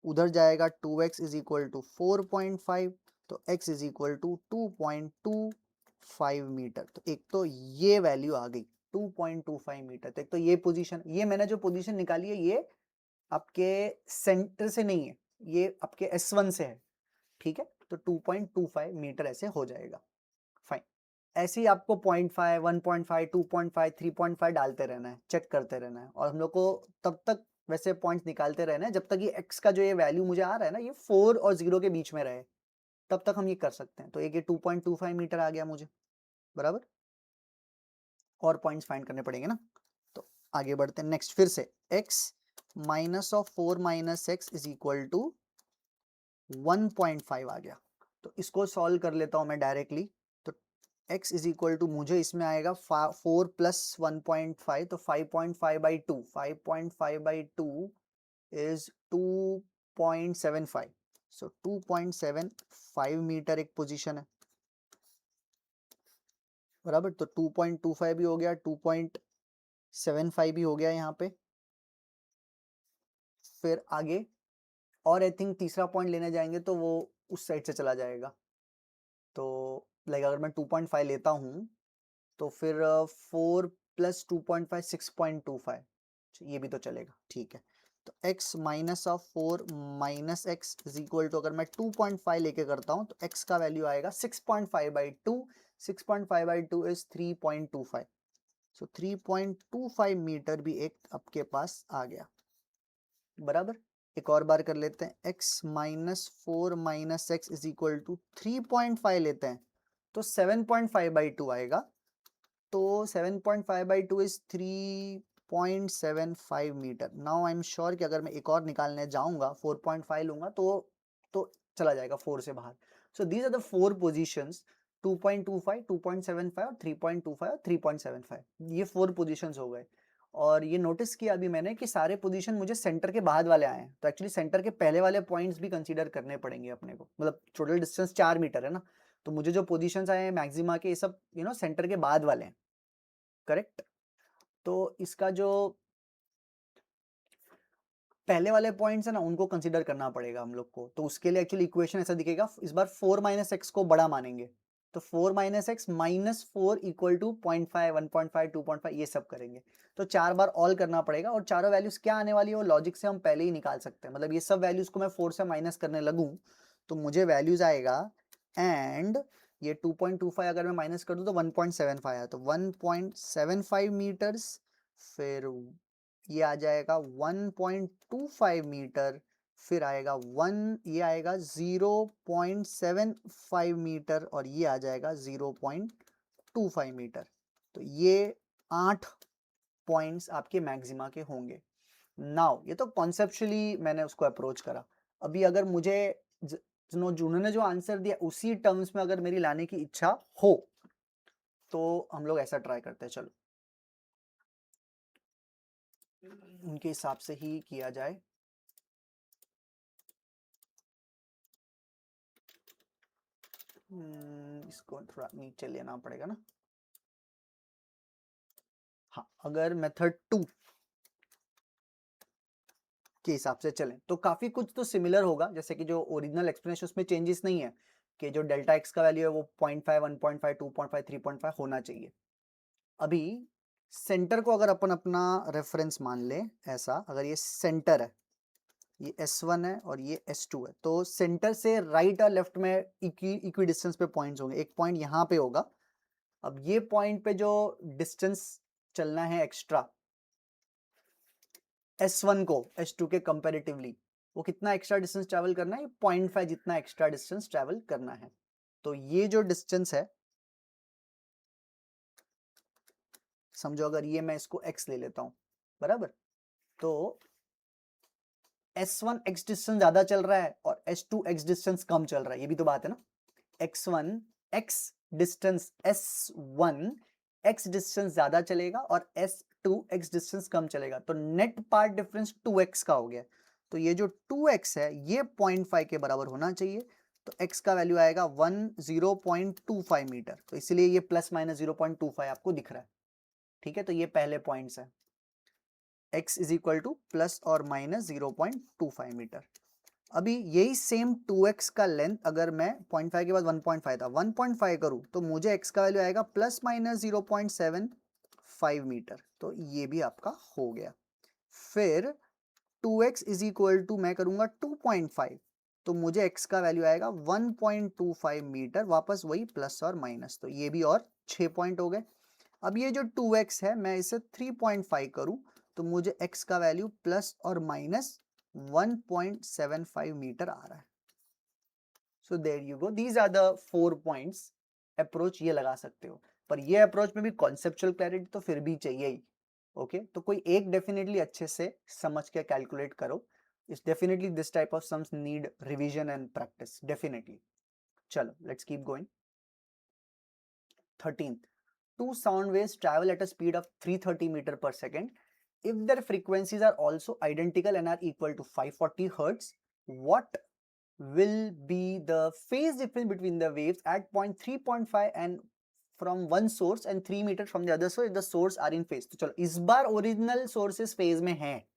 उधर जाएगा 2x इज इक्वल टू 4.5, तो x is equal to 2.25 metre. तो एक तो ये वैल्यू आ गई 2.25 मीटर। तो एक तो ये पोजीशन, ये मैंने जो पोजीशन निकाली है ये आपके सेंटर से नहीं है, ये आपके S1 से है, ठीक है। तो 2.25 मीटर ऐसे हो जाएगा, फाइन। ऐसे ही आपको 0.5, 1.5, 2.5, 3.5 डालते रहना है, चेक करते रहना है, और हम लोग को तब तक वैसे पॉइंट्स निकालते रहना है जब तक ये x का जो ये वैल्यू मुझे आ रहा है ना ये 4 और 0 के बीच में रहे, तब तक हम ये कर सकते हैं। तो एक ये 2.25 मीटर आ गया मुझे, बराबर। और पॉइंट्स फाइंड करने पड़ेंगे ना, तो आगे बढ़ते हैं। नेक्स्ट फिर से x minus of 4 minus X is equal to 1.5 आ गया। तो इसको सॉल्व कर लेता हूं मैं डायरेक्टली, तो x इज इक्वल टू मुझे इसमें आएगा 4 प्लस 1.5, तो 5.5/2, 5.5/2 इज 2.75, सो 2.75 मीटर एक पोजीशन है, बराबर। तो 2.25 भी हो गया, 2.75 भी हो गया यहाँ पे। फिर आगे और आई थिंक तीसरा पॉइंट लेने जाएंगे तो वो उस साइड से चला जाएगा। तो लाइक अगर मैं 2.5 लेता हूँ तो फिर 4 + 2.5 6.25, ये भी तो चलेगा, ठीक है। तो x minus of 4 minus X is equal to, अगर मैं 2.5 लेके करता हूँ तो x का वैल्यू आएगा 6.5/2। 6.5/2 इज 3.25। सो 3.25 मीटर भी एक आपके पास आ गया, बराबर। एक और बार कर लेते हैं, x minus 4 minus X is equal to 3.5 लेते हैं तो 7.5/2 आएगा। तो 7.5/2 is 3.75 metre. Now I am sure कि अगर मैं एक और निकालने जाऊंगा 4.5 लूंगा तो चला जाएगा 4 से बाहर। So these are the 4 positions, 2.25, 2.75 और 3.25 और 3.75, ये 4 पोजीशंस हो गए। और ये नोटिस किया अभी मैंने कि सारे पोजीशन मुझे सेंटर के बाद वाले आए हैं, तो एक्चुअली सेंटर के पहले वाले पॉइंट्स भी कंसीडर करने पड़ेंगे अपने को, मतलब टोटल डिस्टेंस 4 मीटर है ना, तो मुझे जो पोजीशंस आए हैं मैक्सिमा के, ये सब सेंटर के बाद वाले हैं, करेक्ट। तो इसका जो पहले वाले पॉइंट्स है ना, उनको कंसीडर करना पड़ेगा हम लोग को। तो उसके लिए एक्चुअली इक्वेशन ऐसा दिखेगा, इस बार 4 माइनस एक्स को बड़ा मानेंगे, तो 4 minus X minus 4 equal to 0.5, 1.5, 2.5, ये सब करेंगे। तो 4 बार ऑल करना पड़ेगा, और चारों वैल्यूज क्या आने वाली है वो लॉजिक से हम पहले ही निकाल सकते हैं। मतलब ये सब वैल्यूज को मैं 4 से माइनस करने लगूं तो मुझे वैल्यूज आएगा, एंड ये 2.25 अगर मैं माइनस कर दूं तो 1.75 आया, तो 1.75 मीटर्स। फिर ये आ जाएगा 1.25 मीटर, फिर आएगा 1, ये आएगा 0.75 मीटर, और ये आ जाएगा 0.25 मीटर। तो ये 8 पॉइंट्स आपके मैक्सिमा के होंगे। नाउ ये तो कॉन्सेप्चुअली मैंने उसको अप्रोच करा। अभी अगर मुझे जिन्होंने जो आंसर दिया उसी टर्म्स में अगर मेरी लाने की इच्छा हो तो हम लोग ऐसा ट्राई करते हैं, चलो उनके हिसाब से ही किया जाए। इसको थोड़ा नीचे लेना पड़ेगा ना। हाँ, अगर मेथड 2 के हिसाब से चलें तो काफी कुछ तो सिमिलर होगा, जैसे कि जो ओरिजिनल एक्सप्लेनेशन उसमें चेंजेस नहीं है कि जो डेल्टा एक्स का वैल्यू है वो 0.5, 1.5, 2.5, 3.5 होना चाहिए। अभी सेंटर को अगर अपन अपना रेफरेंस मान ले, ऐसा अगर ये सेंटर है, ये S1 है और ये S2 है, तो सेंटर से राइट और लेफ्ट में इक्वी डिस्टेंस पे पॉइंट्स होंगे। एक पॉइंट यहाँ पे होगा। अब ये पॉइंट पे जो डिस्टेंस चलना है एक्स्ट्रा S1 को S2 के कंपैरेटिवली, वो कितना एक्स्ट्रा डिस्टेंस ट्रैवल करना है, 0.5 जितना एक्स्ट्रा डिस्टेंस ट्रैवल करना है। तो ये जो डिस्टेंस है, समझो अगर ये मैं इसको x ले लेता हूं, बराबर, तो S1 x डिस्टेंस ज्यादा चल रहा है और S2 x डिस्टेंस कम चल रहा है, ये भी तो बात है ना। x1 x distance S1 x distance ज्यादा चलेगा और S2 x डिस्टेंस कम चलेगा, तो नेट पार्ट डिफरेंस 2x का हो गया। तो ये जो 2x है ये 0.5 के बराबर होना चाहिए, तो x का वैल्यू आएगा 0.25 मीटर। तो इसलिए ये प्लस माइनस 0.25 आपको दिख रहा है, ठीक है। तो ये पहले पॉइंट्स है, x is equal two plus और माइनस 0.25 मीटर। अभी यही सेम 2x का लेंथ अगर मैं 0.5 के बाद 1.5 था, 1.5 करूं तो मुझे x का वैल्यू आएगा प्लस माइनस 0.75 मीटर। तो ये भी आपका हो गया। फिर 2x इज इक्वल टू मैं करूंगा 2.5, तो मुझे x का वैल्यू आएगा 1.25 मीटर, वापस वही प्लस और माइनस, तो ये भी और 6 पॉइंट हो गए। अब ये जो 2x है मैं इसे 3.5 करूं तो मुझे x का वैल्यू प्लस और माइनस 1.75 मीटर आ रहा है। So there you go, these are the 4 points. Approach ये लगा सकते हो, पर ये अप्रोच में भी कॉन्सेप्चुअल क्लैरिटी तो फिर भी चाहिए ही। ओके तो कोई एक डेफिनेटली अच्छे से समझ के कैलकुलेट करो। इस definitely this type of sums need revision and practice definitely. चलो let's keep going. 13th, two sound waves travel at a speed of 330 meter per second. If their frequencies are also identical and are equal to 540 hertz, what will be the phase difference between the waves at point 3.5 and from one source and 3 meter from the other source if the source are in phase. तो चलो इस बार original sources phase में है,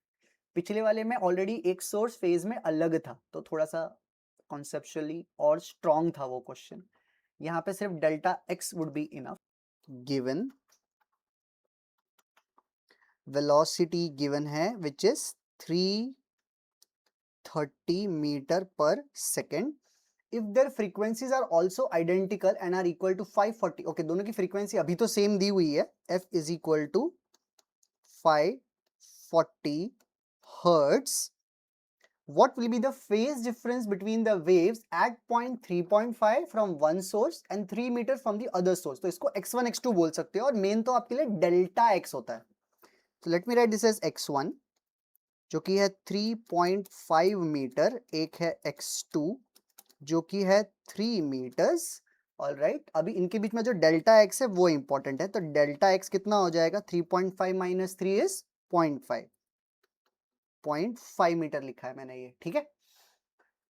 पिछले वाले में already एक source phase में अलग था, तो थोड़ा सा कॉन्सेप्चुअली और स्ट्रॉन्ग था वो क्वेश्चन। यहाँ पे सिर्फ delta x would be enough. Given velocity given है विच इज 330 मीटर पर second. if their frequencies are also identical and are equal to 540, okay, दोनों की फ्रीक्वेंसी अभी तो सेम दी हुई है, f is equal to 540 hertz, what will be the phase difference between the waves at point 3.5 from one source and 3 meter from the other source? तो इसको x1 x2 बोल सकते हो और मेन तो आपके लिए डेल्टा x होता है। so let me write this as x1 जो कि है 3.5 मीटर, एक है x2 जो कि है 3 मीटर्स। ऑलराइट, अभी इनके बीच में जो डेल्टा एक्स है वो इंपॉर्टेंट है, तो डेल्टा एक्स कितना हो जाएगा, 3.5 माइनस 3 इज 0.5 मीटर लिखा है मैंने ये, ठीक है।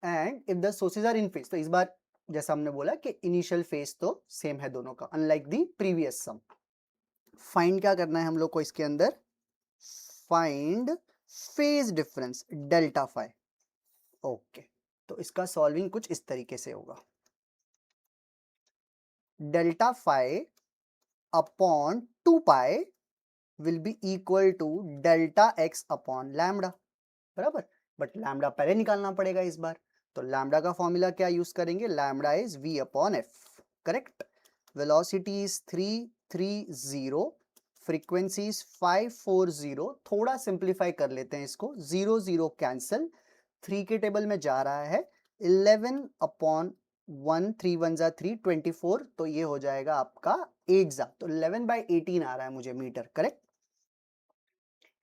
And if the sources are in phase, तो इस बार जैसा हमने बोला कि इनिशियल फेज तो सेम है दोनों का, unlike the previous sum. Find क्या करना है हम लोग को इसके अंदर, find phase difference delta phi. Okay, तो इसका सॉल्विंग कुछ इस तरीके से होगा, delta phi upon 2 pi will be equal to delta X upon lambda, बराबर। बट लैम्डा पहले निकालना पड़ेगा इस बार, तो लैम्डा का फॉर्मूला क्या यूज करेंगे, lambda is v upon F, correct. Velocity is 330, frequency is 540, थोड़ा सिंप्लीफाई कर लेते हैं इसको, 0 0 कैंसिल, 3 के टेबल में जा रहा है 11 अपॉन 1, 3 1 जा 3, 24, तो ये हो जाएगा आपका 8 जा, तो 11/18 आ रहा है मुझे मीटर, करेक्ट।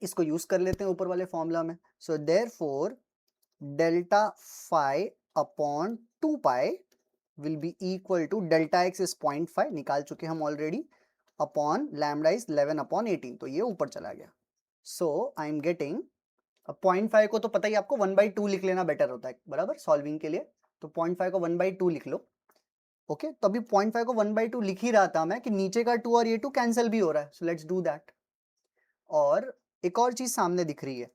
इसको यूज कर लेते हैं ऊपर वाले फॉर्मूला में, so therefore delta phi upon 2 pi will be equal to delta x is 0.5 निकाल चुके हम already, upon lambda is 11 upon 18, तो ये ऊपर चला गया। सो आई एम गेटिंग, अब 0.5 को तो पता ही आपको 1/2 लिख लेना बेटर होता है, बराबर, सॉल्विंग के लिए, तो 0.5 को 1/2 लिख लो। ओके, तो अभी 0.5 को 1/2 लिख ही रहा था मैं कि नीचे का 2 और ये 2 कैंसिल भी हो रहा है, सो लेट्स डू दैट। और एक और चीज सामने दिख रही है,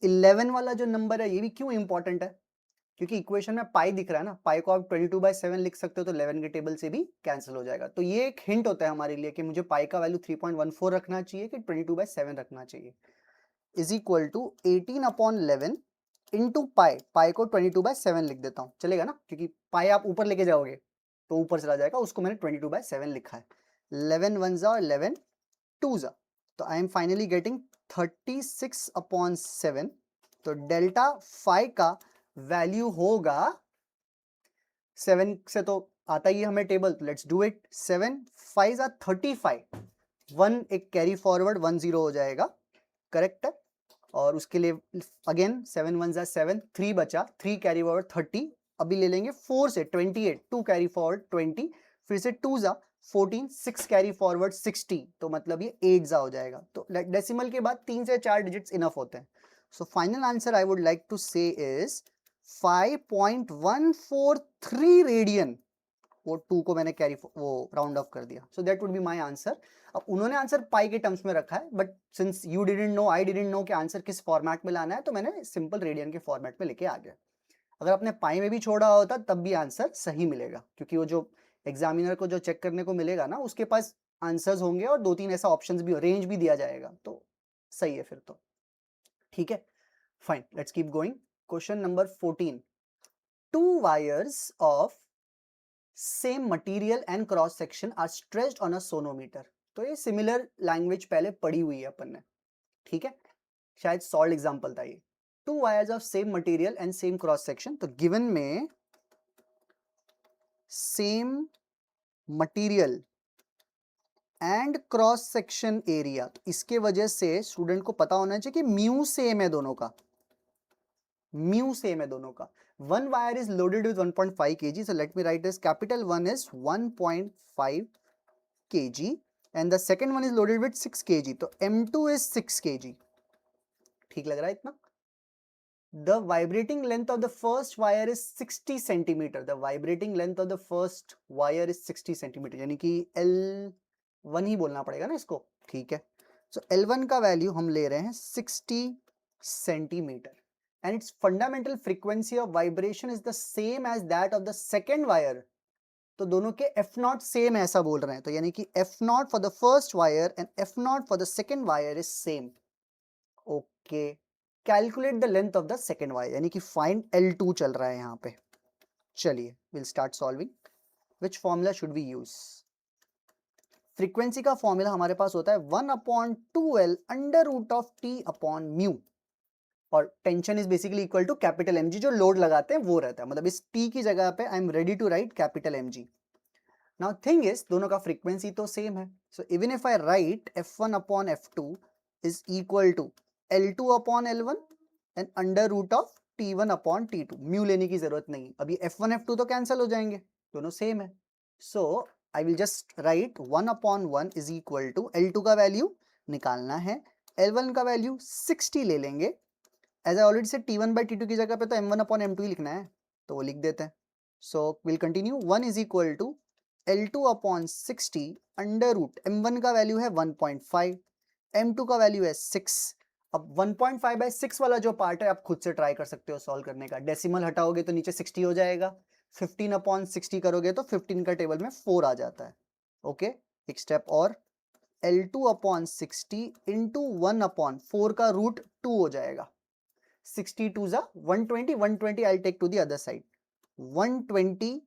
11 वाला जो नंबर है ये भी क्यों इंपॉर्टेंट है, क्योंकि इक्वेशन में पाई दिख रहा है ना, पाई को आप 22/7 लिख सकते हो, तो 11 के टेबल से भी कैंसिल हो जाएगा, तो ये एक हिंट होता है हमारे लिए कि मुझे पाई का वैल्यू 3.14 रखना चाहिए कि 22/7 रखना चाहिए, is equal to 18 upon 11 into pi, pi को 22/7 लिख देता हूँ, चलेगा ना, क्योंकि पाई आप ऊपर लेके जाओगे तो ऊपर चला जाएगा, उसको मैंने 22/7 लिखा है, 11 1 जा 11 2 जा, तो I am finally getting 36 upon 7, तो डेल्टा फाई का वैल्यू होगा 7 से तो आता ही है हमें टेबल, तो लेट्स डू इट, 7 5 जा 35, 1 एक कैरी फॉरवर्ड 1 0 हो जाएगा, करेक्ट है। और उसके लिए अगेन 7 1 जा 7, 3 बचा, 3 कैरी फॉरवर्ड 30, अभी ले लेंगे 4 से 28, 2 कैरी फॉरवर्ड 20, फिर से 2 जा 14, 6 कैरी फॉरवर्ड 60, तो मतलब ये 8 जा हो जाएगा, तो डेसिमल के बाद 3 से 4 डिजिट्स इनफ होते हैं। So final answer I would like to say is 5.143 radian, वो 2 को मैंने कैरी वो राउंड ऑफ कर दिया, so that would be my answer. अब उन्होंने आंसर पाई के टर्म्स में रखा है, but since you didn't know, I didn't know कि आंसर किस फॉर्मेट में लाना है, तो मैंने सिंपल रेडियन के फॉर्मेट में लेके आ गया। अगर आपने पाई में भी छोड़ा होता तब भी आंसर सही मिलेगा, क्योंकि वो जो एग्जामिनर को जो चेक करने को मिलेगा ना, उसके पास आंसर्स होंगे और 2-3 ऐसा ऑप्शंस भी, रेंज भी दिया जाएगा, तो सही है फिर तो, ठीक है, fine, let's keep going. Question number 14, 2 wires of same material and cross section are stretched on a sonometer, तो ये सिमिलर लैंग्वेज पहले पढ़ी हुई है अपन ने, ठीक है, शायद सॉल्व एग्जांपल था ये। 2 wires of same material and same cross section, तो गिवन में same material and cross section area, तो इसके वजह से स्टूडेंट को पता होना चाहिए कि म्यू सेम है दोनों का, म्यू सेम है दोनों का। One wire is loaded with 1.5 kg, so let me write this, capital 1 is 1.5 kg and the second one is loaded with 6 kg, तो M2 is 6 kg, ठीक लग रहा है इतना, the vibrating length of the first wire is 60 centimeter. The vibrating length of the first wire is 60 centimeter, यानी कि L1 ही बोलना पड़ेगा ना इसको, ठीक है। So L1 का वैल्यू हम ले रहे हैं 60 centimeter and its fundamental frequency of vibration is the same as that of the second wire. तो दोनों के F नॉट सेम ऐसा बोल रहे हैं, तो यानी कि F not for the first wire and F not for the second wire is same. Okay, calculate the length of the second wire, यानी कि फाइंड L2 चल रहा है यहाँ पे। चलिए will start solving. Which formula should we use? Frequency का formula हमारे पास होता है 1/2L under root of T upon mu, और tension is basically equal to capital mg, जो लोड लगाते हैं वो रहता है, मतलब इस T की जगह पे I am ready to write capital mg। Now thing is दोनों का फ्रीक्वेंसी तो सेम है, so even if I write F1 upon F2 is equal to L2 upon L1 and under root of T1 upon T2, mu लेने की जरूरत नहीं, अभी F1 F2 तो कैंसिल हो जाएंगे, दोनों सेम है। So I will just write 1 upon 1 is equal to L2 का वैल्यू निकालना है, L1 का वैल्यू 60 ले लेंगे, एज आई ऑलरेडी से T1 बाई T2 की जगह पे तो M1 अपॉन M2 ही लिखना है, तो वो लिख देते हैं। So will continue, 1 is equal to L2 upon 60 under root, M1 का वैल्यू है 1.5, M2 का वैल्यू है 6। अब 1.5 बाई 6 वाला जो पार्ट है आप खुद से ट्राई कर सकते हो सॉल्व करने का, डेसिमल हटाओगे तो नीचे 60 हो जाएगा, 15 अपॉन 60 करोगे तो 15 का टेबल में 4 आ जाता है। ओके, एक स्टेप और, L2 अपॉन 60 इंटू 1 अपॉन 4 का रूट 2 हो जाएगा, 62 जा 120, 120 I take to the other side, 120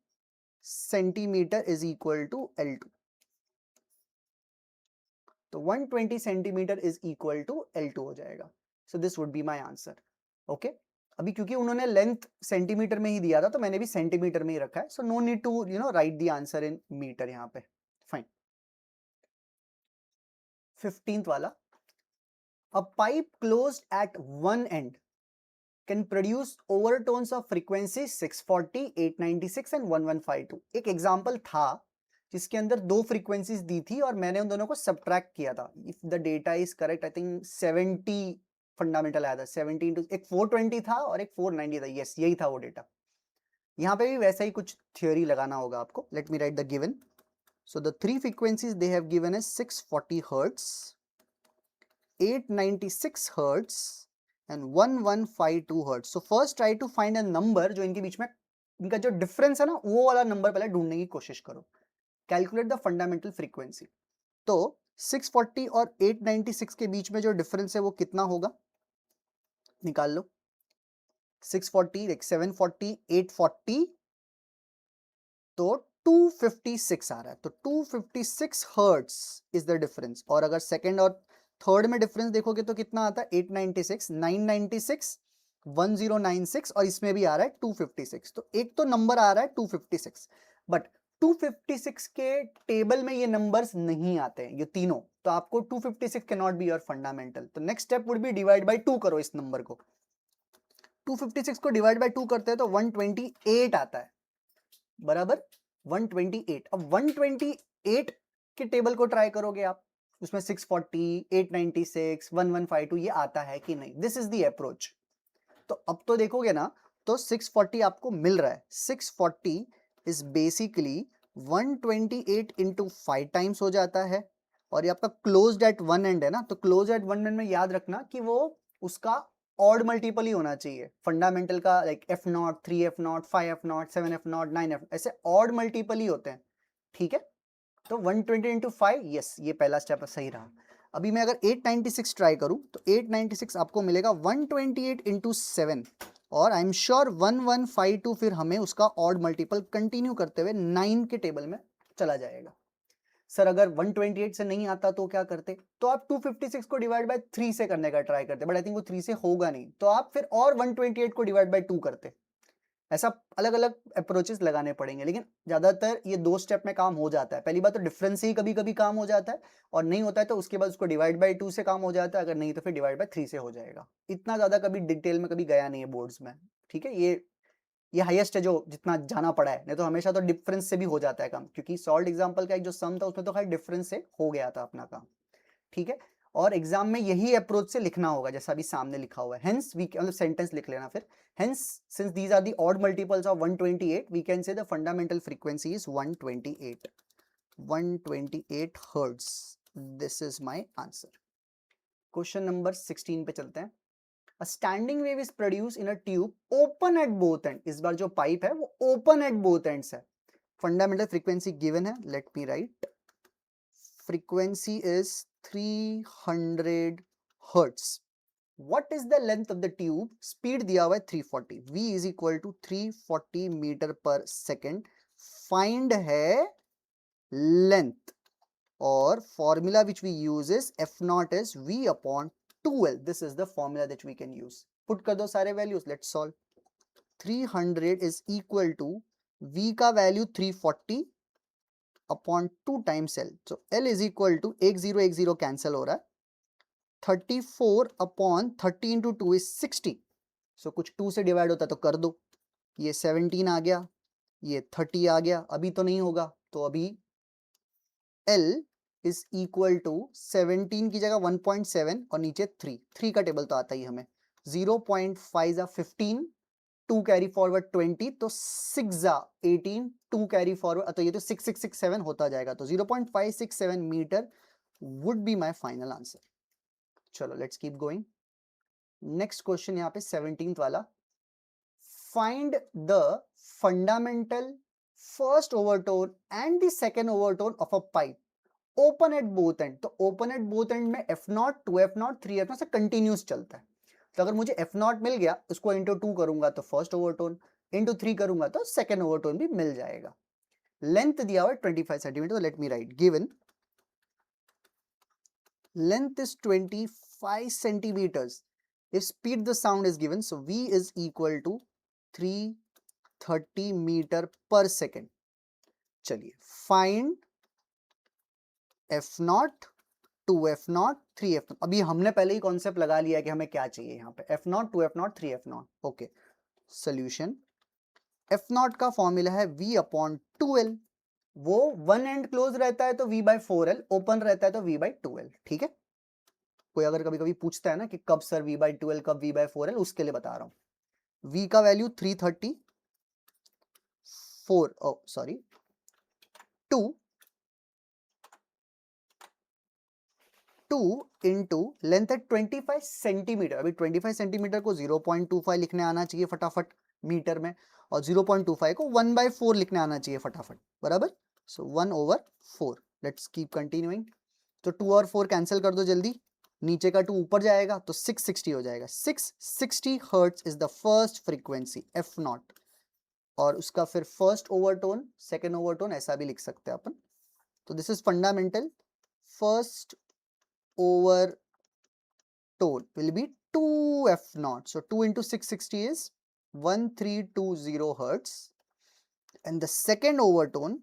centimetre is equal to L2, तो 120 centimetre is equal to L2 हो जाएगा। So this would be my answer. Okay, अभी क्योंकि उन्होंने लेंथ सेंटीमीटर में ही दिया था तो मैंने भी सेंटीमीटर में ही रखा है, so no need to write the answer in metre यहाँ पे। फाइन। 15th वाला, a pipe closed at one end can produce overtones of frequency 640, 896 and 1152। एक एग्जांपल था जिसके अंदर दो फ्रीक्वेंसीज दी थी और मैंने उन दोनों को सब्ट्रैक्ट किया था। If the data is correct, I think 70 fundamental आया था, 70 इंटू एक 420 था और एक 490 था, यस यही था वो डेटा। यहाँ पे भी वैसा ही कुछ थ्योरी लगाना होगा आपको। Late me right the given. So the three frequencies they have given is 640 hertz, 896 hertz and 1152 hertz. So first try to find a number जो इनके बीच में, इनका जो डिफरेंस है ना वो वाला नंबर पहले ढूंढने की कोशिश करो। Calculate the fundamental frequency. तो 640 और 896 के बीच में जो डिफरेंस है वो कितना होगा, निकाल लो। 640 like 740, 840, तो 256 आ रहा है, तो 256 हर्ट्ज इज द डिफरेंस। और अगर सेकेंड और थर्ड में डिफरेंस देखोगे तो कितना आता है, 896, 996, 1096 और इसमें भी आ रहा है 256। तो एक तो नंबर आ रहा है 256, बट 256 के टेबल में ये नंबर्स नहीं आते हैं ये तीनों, तो आपको 256 can not be your fundamental. तो next step would be divide by 2 करो इस नंबर को। 256 को डिवाइड बाय 2 करते हैं तो 128 आता है, बराबर 128। अब 128 के टेबल को ट्राई करोगे आप, उसमें 640, 896, 1152 ये आता है कि नहीं, दिस इज द अप्रोच। तो अब तो देखोगे ना, तो 640 आपको मिल रहा है, 640 इज बेसिकली 128 इंटू 5 टाइम्स हो जाता है, और ये आपका क्लोज्ड एट वन एंड है ना, तो क्लोज एट वन एंड में याद रखना कि वो उसका ऑड मल्टीपल ही होना चाहिए फंडामेंटल का, like F0, 3F0, 5F0, 7F0, 9F, ऐसे ऑड मल्टीपल ही होते हैं, ठीक है। तो 120 इंटू 5, यस ये पहला स्टेप सही रहा। अभी मैं अगर 896 ट्राई करूं तो 896 आपको मिलेगा 128 इंटू 7, और आई एम श्योर 1152 फिर हमें उसका ऑड मल्टीपल कंटिन्यू करते हुए 9 के टेबल में चला जाएगा। सर अगर 128 से नहीं आता तो क्या करते, तो आप 256 को डिवाइड बाय 3 से करने का ट्राई करते, बट आई थिंक वो 3 से होगा नहीं, तो आप फिर और 128 को डिवाइड बाय 2 करते। ऐसा अलग अलग अप्रोचेस लगाने पड़ेंगे, लेकिन ज्यादातर ये दो स्टेप में काम हो जाता है। पहली बात तो डिफरेंस ही कभी कभी काम हो जाता है, और नहीं होता है तो उसके बाद उसको डिवाइड बाय 2 से काम हो जाता है, अगर नहीं तो फिर डिवाइड बाय 3 से हो जाएगा। इतना ज्यादा कभी डिटेल में कभी गया नहीं है बोर्ड्स में, ठीक है। ये हाईएस्ट है जो जितना जाना पड़ा है, नहीं तो हमेशा तो डिफरेंस से भी हो जाता है काम, क्योंकि सॉल्व एग्जाम्पल का एक जो सम था उसमें तो खैर डिफरेंस से हो गया था अपना काम, ठीक है। और एग्जाम में यही अप्रोच से लिखना होगा जैसा अभी सामने लिखा हुआ है। हेंस वी मतलब सेंटेंस लिख लेना फिर। Hence since these are the odd multiples of 128 we can say the fundamental frequency is 128 hertz. This is my answer. Question number 16 पे चलते हैं। A standing wave is produced in a tube open at both ends. इस बार जो pipe है वो open at both ends है। Fundamental frequency given है, let me write. Frequency is 300 hertz. What is the length of the tube? Speed दिया हुआ है 340। v is equal to 340 metre पर सेकेंड। फाइंड है लेंथ और formula which we use is f naught is v upon 2l. This is the formula that we can use. Put कर दो सारे values. Let's solve. 300 is equal to v का value 340 upon 2 times l. So l is equal to 10 cancel हो रहा है। 34 upon 30 into 2 is 60. So कुछ 2 से divide होता है तो कर दो। ये 17 आ गया, ये 30 आ गया। अभी तो नहीं होगा, तो अभी l is equal to 17 की जगह 1.7 और नीचे 3 का टेबल तो आता ही हमें। 0.5 जा 15, 2 कैरी फॉरवर्ड 20, तो 6 जा 18, 2 कैरी फॉरवर्ड, तो ये तो 6667 होता जाएगा। तो 0.567 metre would be my final answer. चलो let's keep going. Next question यहाँ पे 17th वाला। Find the fundamental first overtone and the second overtone of a pipe open at both end. तो ओपन एट बोथ एंड में f0, 2f0, 3f0 से continuous चलता है। तो अगर मुझे f0 मिल गया, उसको इंटू 2 करूंगा तो फर्स्ट ओवरटोन, इंटू 3 करूंगा तो सेकंड ओवरटोन भी मिल जाएगा। लेंथ दिया हुआ है 25 सेंटीमीटर। तो let me write given length is 25 centimetres. if speed the sound is given, so v is equal to 330 metre पर सेकेंड। चलिए फाइंड f0, 2f0, 3f0। अभी हमने पहले ही कॉन्सेप्ट लगा लिया है कि हमें क्या चाहिए यहाँ पे, f0, 2f0, 3f0। Okay, solution. f0 का फॉर्मूला है v अपॉन 2l। वो वन एंड क्लोज रहता है तो v बाई 4l, ओपन रहता है तो v बाई 2l। ठीक है, कोई अगर कभी कभी पूछता है ना कि कब सर v बाई 2l, कब v बाई 4l, उसके लिए बता रहा हूं। v का वैल्यू 330, 2 इंटू लेंथ है 25 सेंटीमीटर। अभी 25 सेंटीमीटर को 0.25 लिखने आना चाहिए फटाफट मीटर में, और 0.25 को 1/4 लिखने आना चाहिए फटाफट, बराबर। सो 1/4। Let's keep continuing. तो 2 और 4 कैंसिल कर दो जल्दी, नीचे का 2 ऊपर जाएगा तो 660 हो जाएगा। 660 hertz is the first frequency f0। और उसका फिर फर्स्ट ओवरटोन, सेकेंड ओवरटोन ऐसा भी लिख सकते हैं अपन। तो this is fundamental first overtone will be 2f0. So 2 into 660 is 1320 hertz. And the second overtone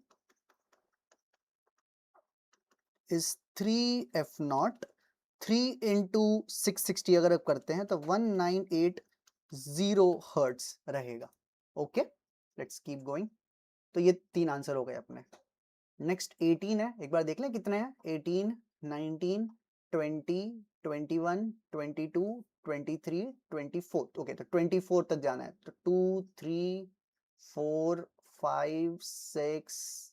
is 3f0. 3 into 660 अगर आप करते हैं तो 1980 hertz रहेगा। Okay, let's keep going. तो ये 3 आंसर हो गए अपने। नेक्स्ट 18 है, एक बार देख लें कितने हैं। 18, 19, 20, 21, 22, 23, 24। ओके, तो 24 तक जाना है। तो 2, 3, 4, 5, 6,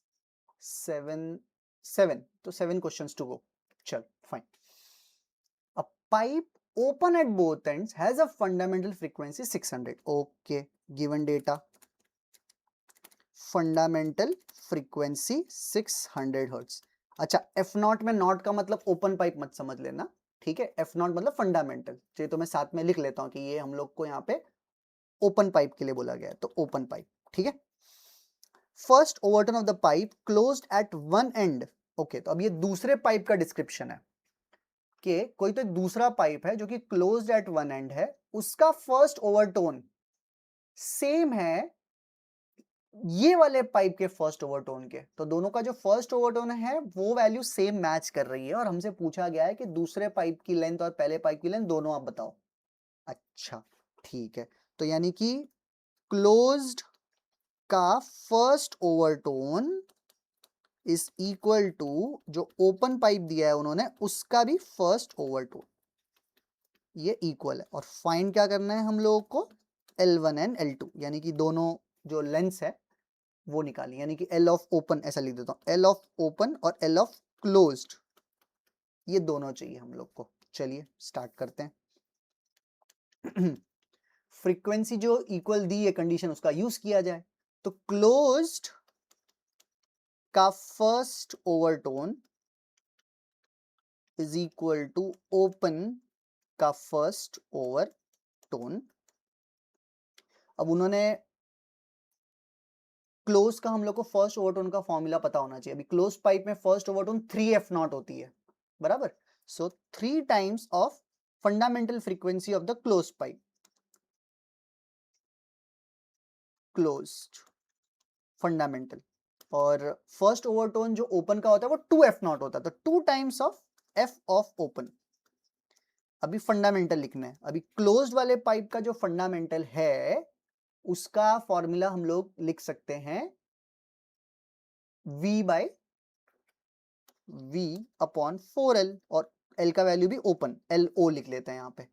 7, तो 7 क्वेश्चंस टू गो। चल fine. A pipe open at both ends has a fundamental frequency 600. Okay, given data, fundamental frequency 600 hertz. अच्छा, f0 में नॉट का मतलब ओपन पाइप मत समझ लेना, ठीक है। f0 मतलब फंडामेंटल, चलिए तो मैं साथ में लिख लेता हूं कि ये हम लोग को यहाँ पे ओपन पाइप के लिए बोला गया है, तो ओपन पाइप, ठीक है। First overturn of the pipe closed at one and. Okay, तो अब ये दूसरे पाइप का डिस्क्रिप्शन है कि कोई तो एक दूसरा पाइप है जो कि क्लोज्ड एट वन एंड है, उसका फर्स्ट ओवरटोन सेम है ये वाले पाइप के फर्स्ट ओवरटोन के। तो दोनों का जो फर्स्ट ओवरटोन है वो वैल्यू सेम मैच कर रही है, और हमसे पूछा गया है कि दूसरे पाइप की लेंथ और पहले पाइप की लेंथ दोनों आप बताओ। अच्छा ठीक है, तो यानी कि क्लोज्ड का first overtone is equal to जो ओपन पाइप दिया है उन्होंने उसका भी फर्स्ट ओवरटोन, ये इक्वल है। और फाइंड क्या करना है हम लोगों को, L1 एंड L2, यानी कि दोनों जो लेंस है वो निकाली, यानी कि L ऑफ ओपन, ऐसा लिख देता हूँ, L ऑफ ओपन और L ऑफ क्लोज्ड, ये दोनों चाहिए हम लोग को। चलिए स्टार्ट करते हैं। फ्रीक्वेंसी जो इक्वल दी है कंडीशन, उसका यूज किया जाए। तो क्लोज्ड का first overtone is equal to open का फर्स्ट ओवरटोन। अब उन्होंने क्लोज का हम लोग को फर्स्ट ओवरटोन का फॉर्मूला पता होना चाहिए। अभी क्लोज पाइप में फर्स्ट ओवरटोन 3f0 होती है, बराबर। सो 3 times of fundamental frequency of the close pipe, closed fundamental. और फर्स्ट ओवरटोन जो ओपन का होता है वो 2f0 होता है, तो 2 times of f of open. अभी फंडामेंटल लिखना है। अभी क्लोज्ड वाले पाइप का जो फंडामेंटल है उसका फॉर्मूला हम लोग लिख सकते हैं v bye v upon 4l, और l का वैल्यू भी ओपन, LO लिख लेते हैं यहाँ पे,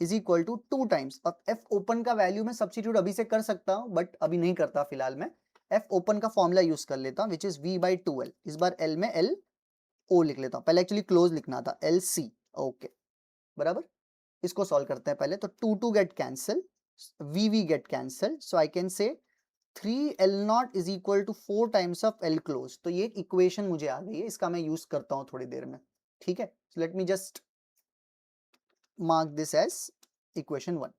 इज इक्वल टू 2 टाइम्स। अब f ओपन का वैल्यू मैं सब्स्टिट्यूट अभी से कर सकता हूँ, बट अभी नहीं करता फिलहाल मैं। f ओपन का फॉर्मूला यूज कर लेता हूँ, which is v by 2l। इस बार l में l o लिख लेता हूँ, पहले एक्चुअली क्लोज लिखना था, LC। ओके, बराबर। इसको सॉल्व करते हैं पहले। तो 2 get cancel, v get cancel, so I can say 3L0 is equal to 4 times of L close। तो ये एक इक्वेशन मुझे आ गई है, इसका मैं यूज करता हूं थोड़ी देर में, ठीक है। Let me just mark this as equation 1।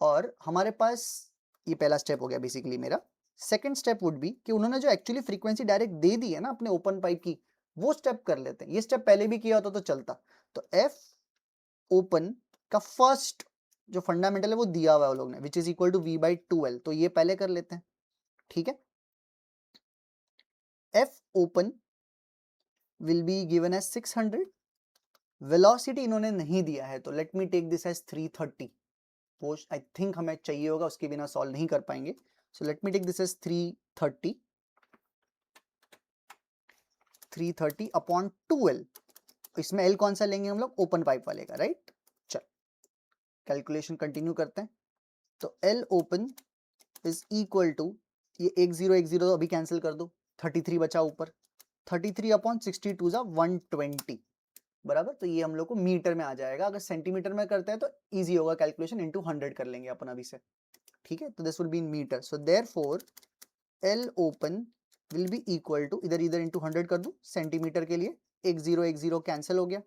और हमारे पास ये पहला स्टेप हो गया बेसिकली मेरा। सेकंड स्टेप वुड बी कि उन्होंने जो एक्चुअली फ्रीक्वेंसी डायरेक्ट दे दी है ना अपने ओपन पाइप की, वो स्टेप कर लेते हैं। ये स्टेप पहले भी किया होता तो चलता। तो F ओपन का फर्स्ट जो फंडामेंटल है वो दिया हुआ है वो लोग ने, which is equal to v by 2l। तो ये पहले कर लेते हैं, ठीक है। F open will be given as 600। Velocity इन्होंने नहीं दिया है, तो let me take this as 330। वो आई थिंक हमें चाहिए होगा, उसके बिना सॉल्व नहीं कर पाएंगे। So let me take this as 330, 330 upon 2l। इसमें l कौन सा लेंगे हम लोग, ओपन पाइप वाले का, राइट। चल कैलकुलेशन कंटिन्यू करते हैं। तो l open is equal to, ये 1010 अभी कैंसिल कर दो, 33 बचा ऊपर, 33 अपॉन 62 जा 120, बराबर। तो ये हम लोग को मीटर में आ जाएगा। अगर सेंटीमीटर में करते हैं तो इजी होगा कैलकुलेशन, इनटू 100 कर लेंगे अपन अभी से, ठीक है। तो this will be in metre. So therefore L open will be equal to, इधर इधर इनटू 100 कर दूं सेंटीमीटर के लिए, 1010 कैंसिल हो गया।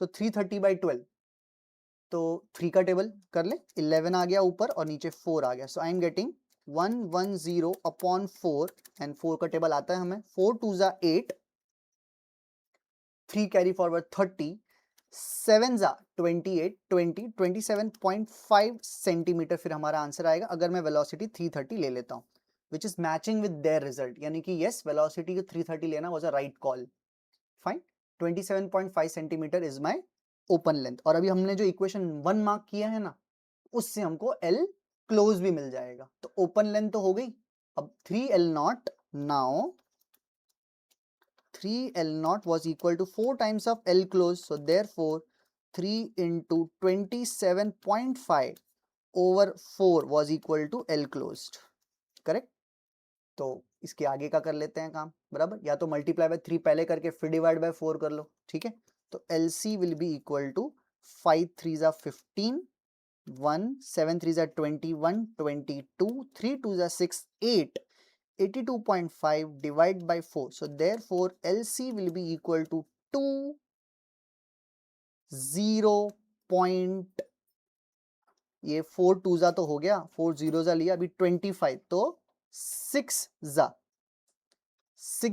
सो 330 बाई 12, तो 3 का टेबल कर ले, 11 आ गया ऊपर और नीचे 4 आ गया। So I am getting 110 upon 4, and 4 का टेबल आता है हमें, 4 2 जा 8, 3 कैरी फॉरवर्ड 30, 7 जा 28, 20, 27.5 सेंटीमीटर फिर हमारा आंसर आएगा, अगर मैं वेलोसिटी 330 ले लेता हूँ, which is matching with their result. यानी कि यस, वेलोसिटी को 330 लेना was a right call. Fine, 27.5 centimetre is my open length. और अभी हमने जो इक्वेशन 1 मार्क किया है ना, उससे हमको L क्लोज भी मिल जाएगा। तो ओपन लेंथ तो हो गई। अब 3L0 now, 3L0 was equal to 4 times of L close. So therefore 3 into 27.5 over 4 was equal to L closed, correct. तो इसके आगे का कर लेते हैं काम, बराबर। या तो मल्टीप्लाई बाय 3 पहले करके फिर डिवाइड बाय 4 कर लो, ठीक है। तो LC will be equal to 5 3s are 15, 1 7 3s are 21, 22, 3 2s are 6 8, 82.5 divide by 4. So therefore LC will be equal to 2 0 point, ये 4 2 जा तो हो गया, 4 0 जा लिया, अभी 25, तो 6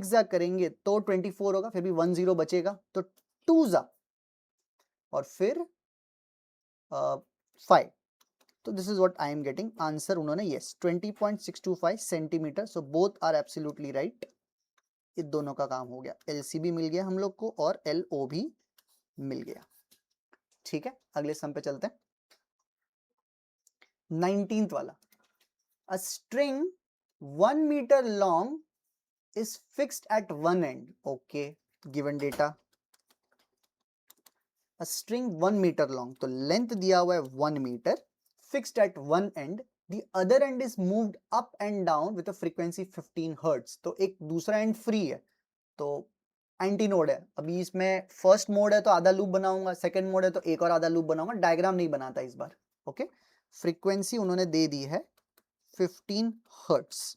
जा करेंगे तो 24 होगा, फिर भी 1 0 बचेगा, तो 2 जा और फिर 5। तो this is what I am getting answer. उन्होंने yes 20.625 centimetre. So both are absolutely right. ये दोनों का काम हो गया, LC भी मिल गया हम लोग को और LO भी मिल गया, ठीक है। अगले सम पे चलते हैं। 19th वाला, a string 1 metre long is fixed at one end. Okay, given data, a string 1 meter long, तो लेंथ दिया हुआ है 1 metre, fixed at one end, the other end is moved up and down with a frequency 15 hertz. तो एक दूसरा and free है, तो एंटी नोड है. अभी इसमें फर्स्ट मोड है तो आधा लूप बनाऊंगा, सेकंड मोड है तो एक और आधा लूप बनाऊंगा, डायग्राम नहीं बनाता इस बार. ओके, फ्रीक्वेंसी उन्होंने दे दी है 15 hertz.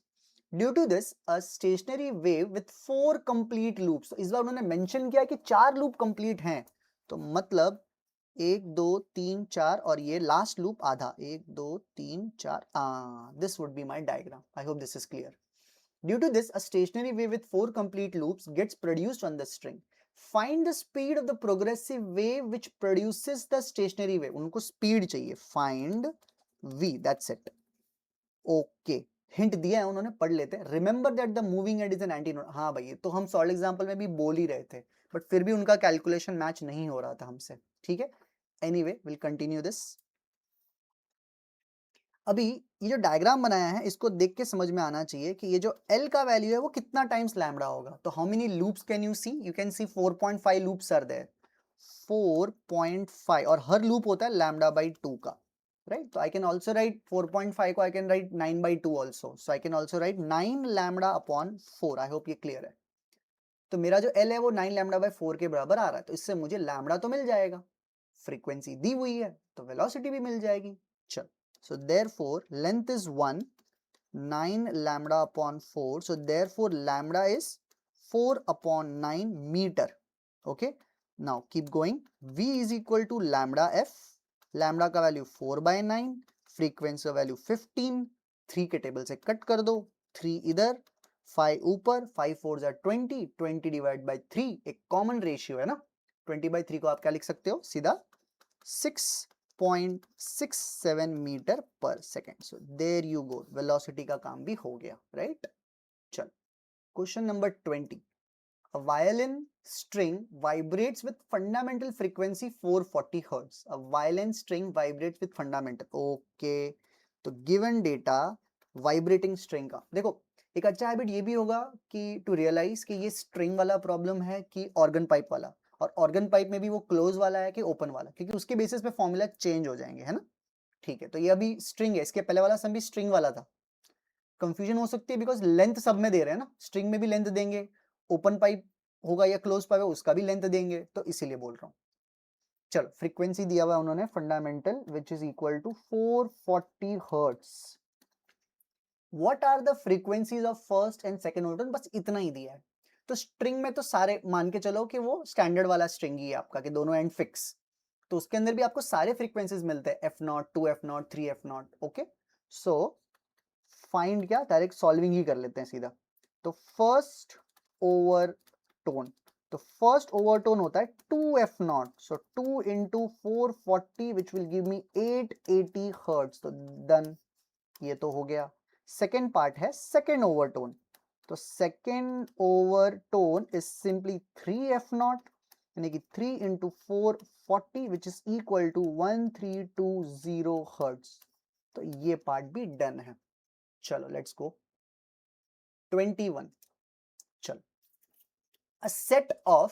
Due to this a stationary wave with 4 complete loops. इस बार उन्होंने मेंशन किया कि 4 लूप कंप्लीट हैं, तो मतलब 1 2 3 4 और ये लास्ट लूप आधा, 1 2 3 4. This would be my diagram. I hope this is clear. Due to this, a stationary wave with 4 complete loops gets produced on the string. Find the speed of the progressive wave which produces the stationary wave. उनको speed चाहिए. Find v. That's it. Okay. Hint दिया है उन्होंने, पढ़ लेते हैं. Remember that the moving end is an antinode. हाँ भाई, तो हम solid example में भी बोल ही रहे थे, but फिर भी उनका calculation match नहीं हो रहा था हमसे. ठीक है. Anyway, we'll continue this. अभी ये जो डायग्राम बनाया है इसको देख के समझ में आना चाहिए कि ये जो L का वैल्यू है वो कितना टाइम्स लैम्बडा होगा. तो how many loops can you see? You can see 4.5 loops are there. 4.5, और हर लूप होता है लैम्बडा बाई 2 का, राइट. तो आई कैन ऑल्सो राइट 4.5 को I can write 9 by 2 also. So I can also right 9 lambda upon 4. I hope ये clear है. तो मेरा जो L है वो 9 लैम्बडा बाई 4 के बराबर आ रहा है, तो इससे मुझे लैम्बडा तो मिल जाएगा, फ्रीक्वेंसी दी हुई है तो वेलोसिटी भी मिल जाएगी. चल, so therefore length is 1, 9 lambda upon 4, so therefore lambda is 4 upon 9 meter. Okay, now keep going. V is equal to lambda f. lambda का वैल्यू 4 by 9, फ्रीक्वेंसी का वैल्यू 15. 3 के टेबल से कट कर दो, 3 इधर, 5 ऊपर, 5 4 20, 20 डिवाइड बाई 3, एक common ratio है ना. 20 by 3 को आप क्या लिख सकते हो? सीधा 6.67 मीटर पर second. So there you go, velocity का काम भी हो गया, राइट. चल, question number 20. A violin string vibrates with fundamental frequency 440 hertz. A violin string vibrates with fundamental. Okay, तो given data vibrating string का देखो, एक अच्छा हैबिट ये भी होगा कि टू रियलाइज कि ये स्ट्रिंग वाला प्रॉब्लम है कि ऑर्गन पाइप वाला, और ऑर्गन पाइप में भी वो क्लोज वाला है कि ओपन वाला, क्योंकि उसके बेसिस पे फॉर्मूला चेंज हो जाएंगे, है ना. ठीक है, तो ये अभी स्ट्रिंग है, इसके पहले वाला सम भी स्ट्रिंग वाला था. कंफ्यूजन हो सकती है बिकॉज लेंथ सब में दे रहे हैं ना, स्ट्रिंग में भी लेंथ देंगे, ओपन पाइप होगा या क्लोज पाइप है उसका भी लेंथ देंगे, तो इसीलिए बोल रहा हूँ. चलो, फ्रीक्वेंसी दिया हुआ है उन्होंने fundamental which is equal to 440 hertz. What are the frequencies of first and second order? बस इतना ही दिया है. तो स्ट्रिंग में तो सारे मान के चलो कि वो स्टैंडर्ड वाला स्ट्रिंग ही है आपका, कि दोनों एंड फिक्स, तो उसके अंदर भी आपको सारे फ्रीक्वेंसीज मिलते हैं, f0, 2f0, 3f0. Okay, so find क्या, डायरेक्ट सॉल्विंग ही कर लेते हैं सीधा. तो फर्स्ट ओवरटोन, तो फर्स्ट ओवरटोन होता है 2f0, so 2 into 440 which will give me 880 hertz. तो डन, ये तो हो गया. सेकेंड पार्ट है सेकेंड ओवरटोन, तो second overtone is simply 3f0, यानी कि 3 into 440 which is equal to 1320 hertz. तो ये पार्ट भी डन है. चलो लेट्स गो 21. चलो, a set of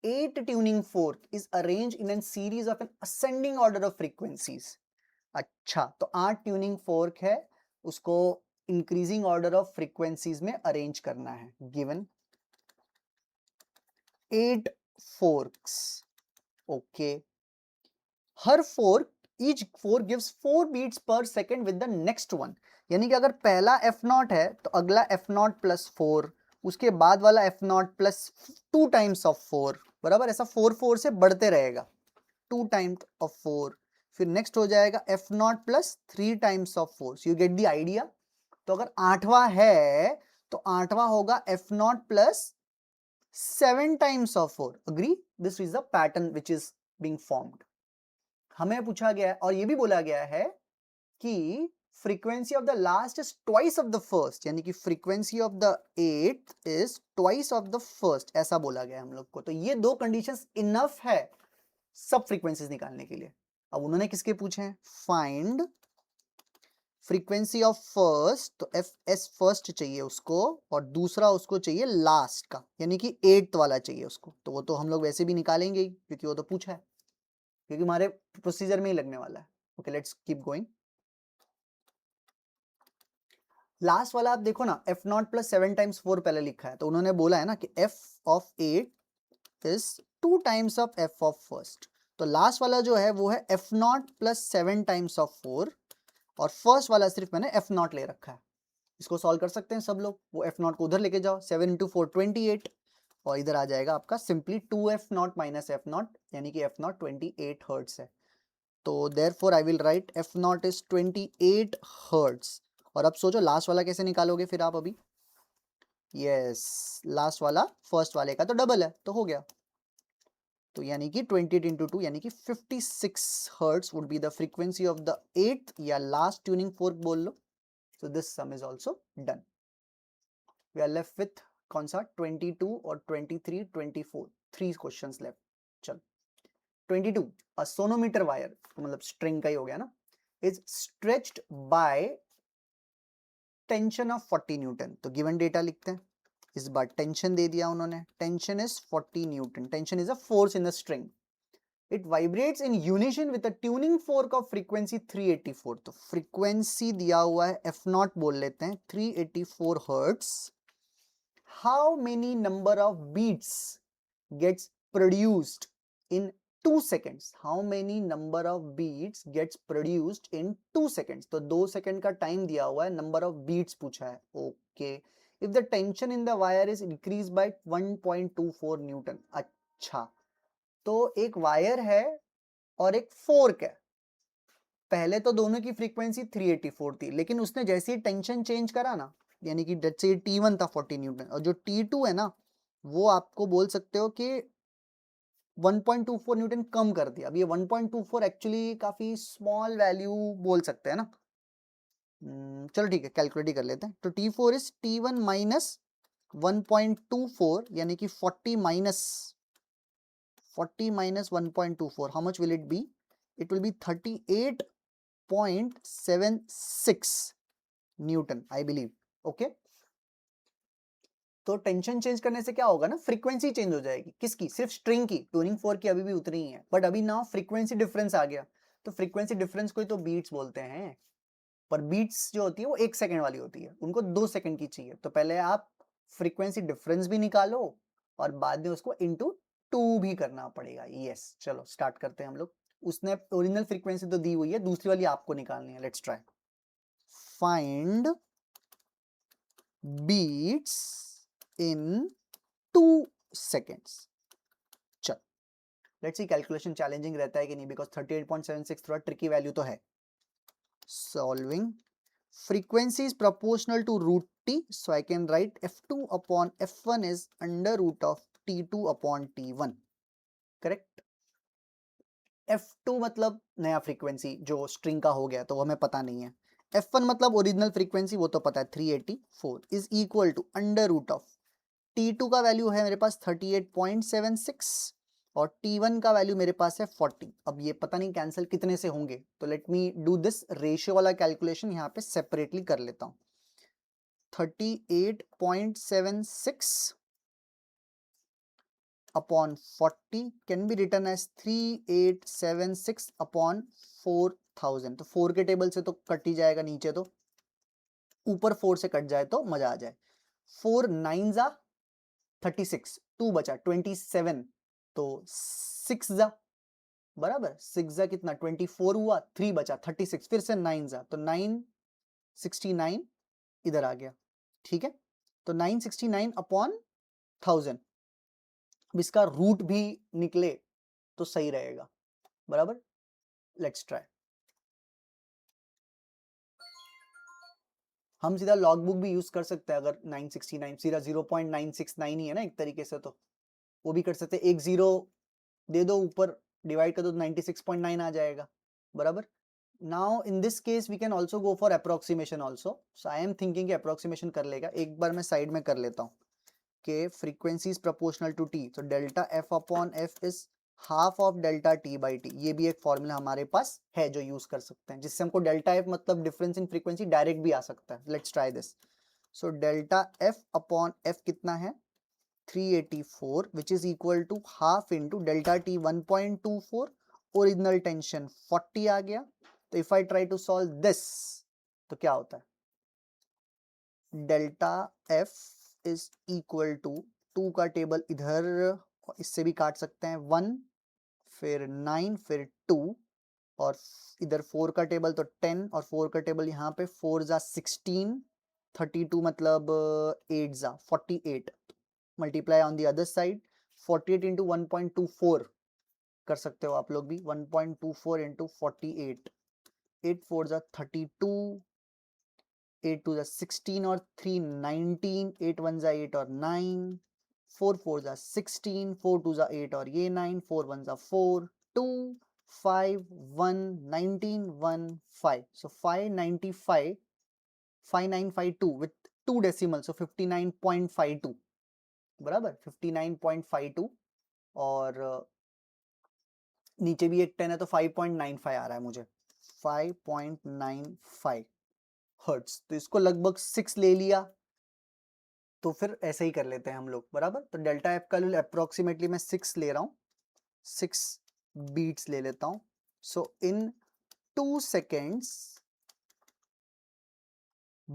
8 tuning fork is arranged in a series of an ascending order of frequencies. अच्छा, तो 8 ट्यूनिंग फोर्क है, उसको इंक्रीजिंग ऑर्डर ऑफ फ्रीक्वेंसीज में अरेंज करना है. Given 8 forks. ओके, हर fork, each fork gives 4 beats per second with the next one. यानी कि अगर पहला f0 है तो अगला f0 प्लस 4, उसके बाद वाला f0 प्लस 2 टाइम्स ऑफ 4, बराबर. ऐसा 4 4 से बढ़ते रहेगा, 2 टाइम्स ऑफ 4, फिर नेक्स्ट हो जाएगा f0 plus 3 times of 4. So you get the idea. तो अगर 8वां है तो 8वां होगा f0 plus 7 times of 4. Agree? This is the pattern which is being formed. हमें पूछा गया है और ये भी बोला गया है कि frequency of the last is twice of the first, यानी कि frequency of the eight is twice of the first, ऐसा बोला गया हम लोग को. तो ये दो कंडीशंस इनफ है सब फ्रीक्वेंसीज निकालने के लिए. अब उन्होंने किसके पूछे हैं? फाइंड फ्रीक्वेंसी ऑफ फर्स्ट, तो एफ एस फर्स्ट चाहिए उसको, और दूसरा उसको चाहिए लास्ट का, यानी कि 8th वाला चाहिए उसको। तो वो तो हम लोग वैसे भी निकालेंगे ही, क्योंकि वो तो पूछा है, क्योंकि हमारे प्रोसीजर में ही लगने वाला है। Okay, let's keep going. Last वाला आप देखो ना, एफ नॉट प्लस 7 टाइम्स 4 पहले लिखा है, तो उन्होंने बोला है ना कि F of 8 is 2 times of F of first. तो लास्ट वाला जो है वो है F not plus 7 times of 4, और फर्स्ट वाला सिर्फ मैंने एफ नॉट ले रखा है। इसको सॉल्व कर सकते हैं सब लोग, वो एफ नॉट को उधर लेके जाओ, 7 इंटू 4 28, और इधर आ जाएगा आपका simply 2 f naught minus f naught, यानी कि एफ नॉट 28 हर्ट्स है। तो therefore I will write f naught is 28 hertz. और अब सोचो लास्ट वाला कैसे निकालोगे फिर आप अभी। यस, लास्ट वाला फर्स्ट वाले का तो डबल है, तो हो गया। तो यानी कि 28 इंटू 2 यानी कि 56 hertz would be the frequency of the 8th या लास्ट ट्यूनिंग फोर्क बोल लो। So this sum is also done. We are left with कौन सा 22 और 23 24, 3 क्वेश्चंस लेफ्ट। चल 22, अ सोनोमीटर वायर, मतलब स्ट्रिंग का ही हो गया ना, is stretched by tension of 40 newton. तो गिवन डेटा लिखते हैं, इस बार टेंशन दे दिया उन्होंने, tension is 40 newton, tension is a force in the string, it vibrates in unison with a tuning fork of frequency 384। तो फ्रीक्वेंसी दिया हुआ है एफ नॉट बोल लेते हैं 384 hertz. How many number of beats gets produced in 2 seconds? How many number of beats gets produced in 2 seconds? तो 2 second का time दिया हुआ है, नंबर ऑफ बीट्स पूछा है। Okay, if the tension in the wire is increase by 1.24 Newton. अच्छा, तो एक वायर है और एक फोर्क है, पहले तो दोनों की फ्रीक्वेंसी 384 थी, लेकिन उसने जैसे ही टेंशन चेंज करा ना, यानी कि जैसे T1 था 40 न्यूटन, और जो T2 है ना, वो आपको बोल सकते हो कि 1.24 न्यूटन कम कर दिया। अब ये 1.24 एक्चुअली काफी स्मॉल वैल्यू बोल सकते हैं ना। चलो ठीक है, कैलकुलेट ही कर लेते हैं। तो T4 इज T1 माइनस 1.24, यानी कि 40 minus 1.24, how much will it be? It will be 38.76 Newton I believe. Okay, तो टेंशन चेंज करने से क्या होगा ना, फ्रीक्वेंसी चेंज हो जाएगी। किसकी? सिर्फ स्ट्रिंग की, ट्यूनिंग फोर्क की अभी भी उतनी ही है, बट अभी ना फ्रीक्वेंसी डिफरेंस आ गया। तो फ्रीक्वेंसी डिफरेंस को ही तो बीट्स बोलते हैं, पर बीट्स जो होती है वो 1 सेकंड वाली होती है, उनको 2 सेकंड की चाहिए। तो पहले आप फ्रीक्वेंसी डिफरेंस भी निकालो और बाद में उसको इंटू 2 भी करना पड़ेगा। यस, चलो स्टार्ट करते हैं हम लोग। उसने ओरिजिनल फ्रीक्वेंसी तो दी हुई है, दूसरी वाली आपको निकालनी है। Let's try. Find beats in 2 seconds। चल लेट्स सी कैलकुलेशन चैलेंजिंग रहता है कि नहीं, बिकॉज 38.76 थोड़ा ट्रिकी वैल्यू तो है। Solving frequency is proportional to root t, so I can write f2 upon f1 is under root of t2 upon t1, correct? f2 मतलब नया फ्रीक्वेंसी जो स्ट्रिंग का हो गया, तो वो हमें पता नहीं है। f1 मतलब ओरिजिनल फ्रीक्वेंसी, वो तो पता है 384, is equal to under root of T2 का वैल्यू है मेरे पास 38.76 और T1 का वैल्यू मेरे पास है 40। अब ये पता नहीं कैंसिल कितने से होंगे, तो let me do this ratio वाला कैलकुलेशन यहाँ पे सेपरेटली कर लेता हूँ। 38.76 upon 40 can be written as 3876 upon 4000। तो 4 के टेबल से तो कट ही जाएगा, नीचे तो ऊपर 4 से कट जाए तो मजा आ जाए। 4 9 जा 36, 2 बचा 27, तो 6 जा बराबर 6 जा कितना 24 हुआ, 3 बचा 36, फिर से 9 जा तो 969 इधर आ गया। ठीक है, तो 969 अपॉन 1000, अब इसका रूट भी निकले तो सही रहेगा बराबर। Let's try. हम सीधा लॉग बुक भी यूज कर सकते हैं, अगर 969 सीधा 0.969 ही है ना एक तरीके से, तो वो भी कर सकते हैं। एक जीरो दे दो ऊपर, डिवाइड कर दो, 96.9 आ जाएगा बराबर। Now in this case we can also go for approximation also, so I am thinking approximation कर लेगा। एक बार मैं साइड में कर लेता हूँ कि frequency is proportional to T, तो delta F upon F is half of delta T by T, ये भी एक फॉर्मूला हमारे पास है जो यूज कर सकते हैं, जिससे हमको डेल्टा एफ मतलब डिफरेंस इन फ्रीक्वेंसी डायरेक्ट भी आ सकता है। Let's try this. So delta F upon f कितना है 384 which is equal to half into delta T 1.24, original tension 40 आ गया। तो if I try to solve this तो क्या होता है, delta f is equal to 2 का टेबल इधर इससे भी काट सकते हैं 1 फिर 9 फिर 2 और इधर 4 का टेबल तो 10 और 4 का टेबल यहाँ पे 4 जा 16 32 मतलब 8 जा 48 multiply on the other side 48 into 1.24 कर सकते हो आप लोग भी 1.24 इंटू 48 8 4 जा 32 8 2 जा 16 और 3 19 8 1 जा 8 और 9 4 4 जा 16 4 2 जा 8 और ये 9 4 1 जा 4 2 5 1 19 1 5 so 595 5952 with 2 decimals so 59.52 बराबर 59.52 और नीचे भी एक 10 है तो 5.95 आ रहा है मुझे 5.95 हर्ट्स। तो इसको लगभग 6 ले लिया तो फिर ऐसे ही कर लेते हैं हम लोग बराबर। तो डेल्टा एफ का अप्रोक्सीमेटली मैं 6 ले रहा हूँ, 6 बीट्स ले लेता हूँ। सो इन 2 seconds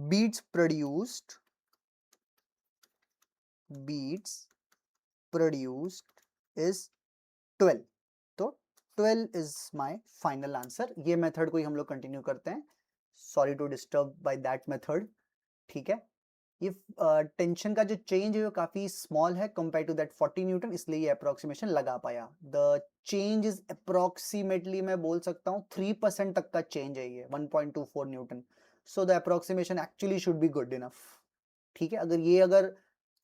beats produced is 12। तो 12 is my final answer। ये मेथड को ही हम लोग कंटिन्यू करते हैं। Sorry to disturb by that method. ठीक है, ये टेंशन का जो चेंज है वो काफी स्मॉल है कंपेयर टू दैट 40 न्यूटन, इसलिए ये अप्रोक्सीमेशन लगा पाया। द चेंज इज अप्रोक्सीमेटली मैं बोल सकता हूँ 3% तक का चेंज है ये 1.24 Newton. So the approximation actually should be good enough. ठीक है, अगर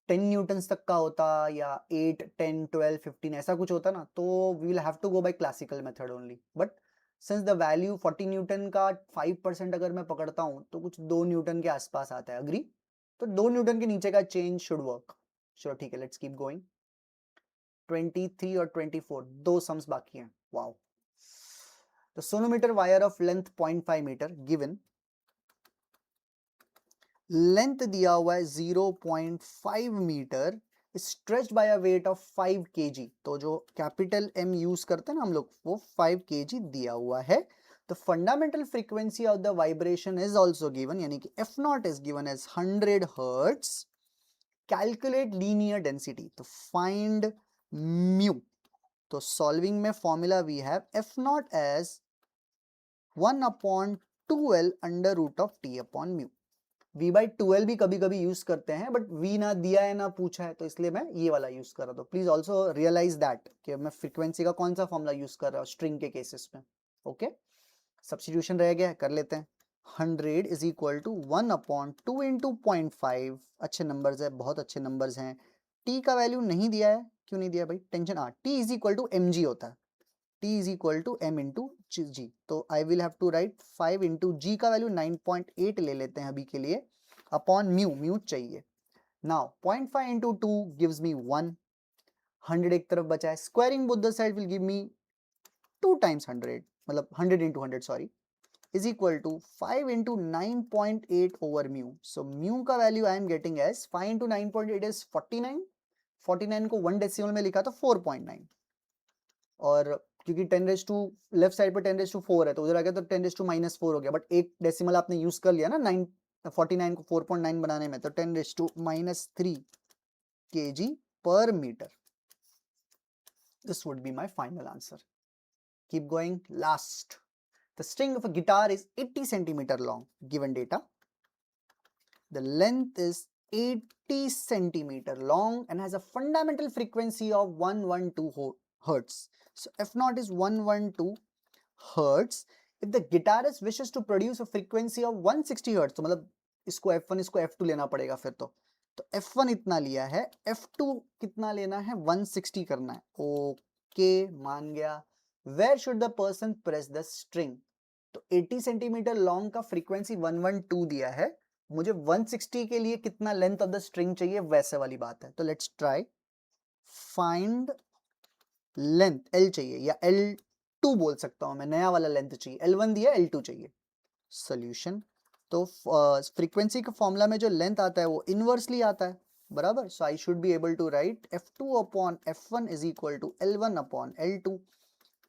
10 न्यूटन तक का होता या 8 10 12 15 ऐसा कुछ होता ना तो we will have to go by classical method only. But since the value 40 newton का 5% अगर मैं पकड़ता हूँ तो कुछ 2 न्यूटन के आसपास आता है। अग्री? तो 2 न्यूटन के नीचे का चेंज शुड वर्क। चलो ठीक है, लेट्स कीप गोइंग। 23 और 24 दो सम्स बाकी हैं। वाओ। तो sonometer wire of length 0.5 metre given, length दिया हुआ है 0.5 metre, stretched by a weight of 5 kg। तो जो कैपिटल एम यूज करते हैं ना हम लोग वो 5 kg दिया हुआ है। The fundamental frequency of the vibration is also given, यानी कि F naught is given as 100 hertz. Calculate linear density, तो find mu। तो solving में formula we have F naught as 1 upon 2L under root of T upon mu। V by 2L भी कभी कभी use करते हैं बट V ना दिया है ना पूछा है तो इसलिए मैं ये वाला यूज कर रहा हूँ। प्लीज ऑल्सो रियलाइज दैट कि मैं फ्रीक्वेंसी का कौन सा फॉर्मूला यूज कर रहा हूँ स्ट्रिंग के केसेस में। ओके, सब्स्टिट्यूशन रह गया, कर लेते हैं। 100 is equal to 1 upon 2 into 0.5। अच्छे नंबर्स है, बहुत अच्छे नंबर्स हैं। टी का वैल्यू नहीं दिया है, क्यों नहीं दिया भाई, टेंशन। T is equal to M G होता है, T is equal to M into G. तो I will have to write 5 into G का वैल्यू 9.8 ले लेते हैं अभी के लिए, अपॉन म्यू, म्यू चाहिए। Now 0.5 into 2 gives me 1। 100 एक तरफ बचा है, squaring both the side will give me 2 times 100, मतलब 100 into 100 sorry, is equal to 5 into 9.8 over mu. So mu का value I am getting as 5 into 9.8 is 49। 49 को 1 decimal में लिखा तो 4.9, और क्योंकि 10 रेज टू लेफ्ट साइड पर 10 रेज टू 4 है तो उधर आ गया तो 10 रेज टू -4 हो गया। बट एक डेसिमल आपने यूज कर लिया ना 9 49 को 4.9 बनाने में, तो 10 raise to -3 kg per meter। This would be my final answer। Keep going, last। The string of a guitar is 80 centimeter long, given data. The length is 80 centimeter long and has a fundamental frequency of 112 hertz. So F naught is 112 hertz. If the guitarist wishes to produce a frequency of 160 hertz, तो मतलब इसको F1 इसको F2 लेना पड़ेगा फिर तो F1 इतना लिया है, F2 कितना लेना है 160 करना है। ओके, मान गया। Where should the person press the string? तो 80 सेंटीमीटर लॉन्ग का फ्रीक्वेंसी 112 दिया है, मुझे 160 के लिए कितना लेंथ ऑफ द स्ट्रिंग चाहिए वैसे वाली बात है। तो let's try find length L चाहिए या L2 बोल सकता हूं मैं, नया वाला लेंथ चाहिए, L1 दिया L2 चाहिए। सोल्यूशन, तो फ्रीक्वेंसी के फॉर्मूला में जो लेंथ आता है वो इनवर्सली आता है, बराबर। So I should be able to write F2 upon F1 is equal to L1 upon L2।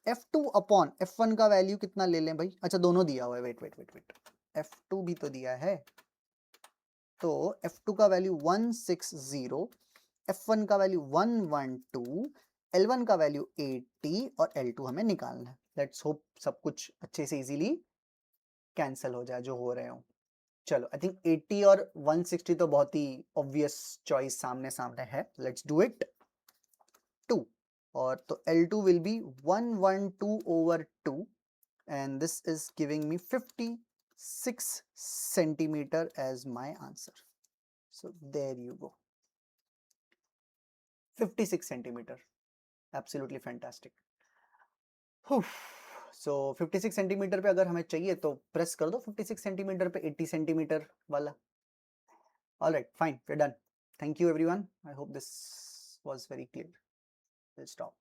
F2 upon F1 का वैल्यू कितना ले लें भाई, अच्छा दोनों दिया हुआ है, wait wait wait wait, F2 भी तो दिया है, तो F2 का वैल्यू 160, F1 का वैल्यू 112, L1 का वैल्यू 80 और L2 हमें निकालना है। लेट्स होप सब कुछ अच्छे से इजीली कैंसिल हो जाए जो हो रहे हो। चलो आई थिंक 80 और 160 तो बहुत ही ऑब्वियस चॉइस सामने सामने है, लेट्स डू इट। 2 और तो L2 will be 112 over 2 and this is giving me 56 centimeter as my answer. So there you go, 56 centimeter, absolutely fantastic. So 56 centimetre पे अगर हमें चाहिए तो प्रेस कर दो 56 सेंटीमीटर पे 80 सेंटीमीटर वाला। Alright fine, we are done. Thank you everyone, I hope this was very clear. Will stop.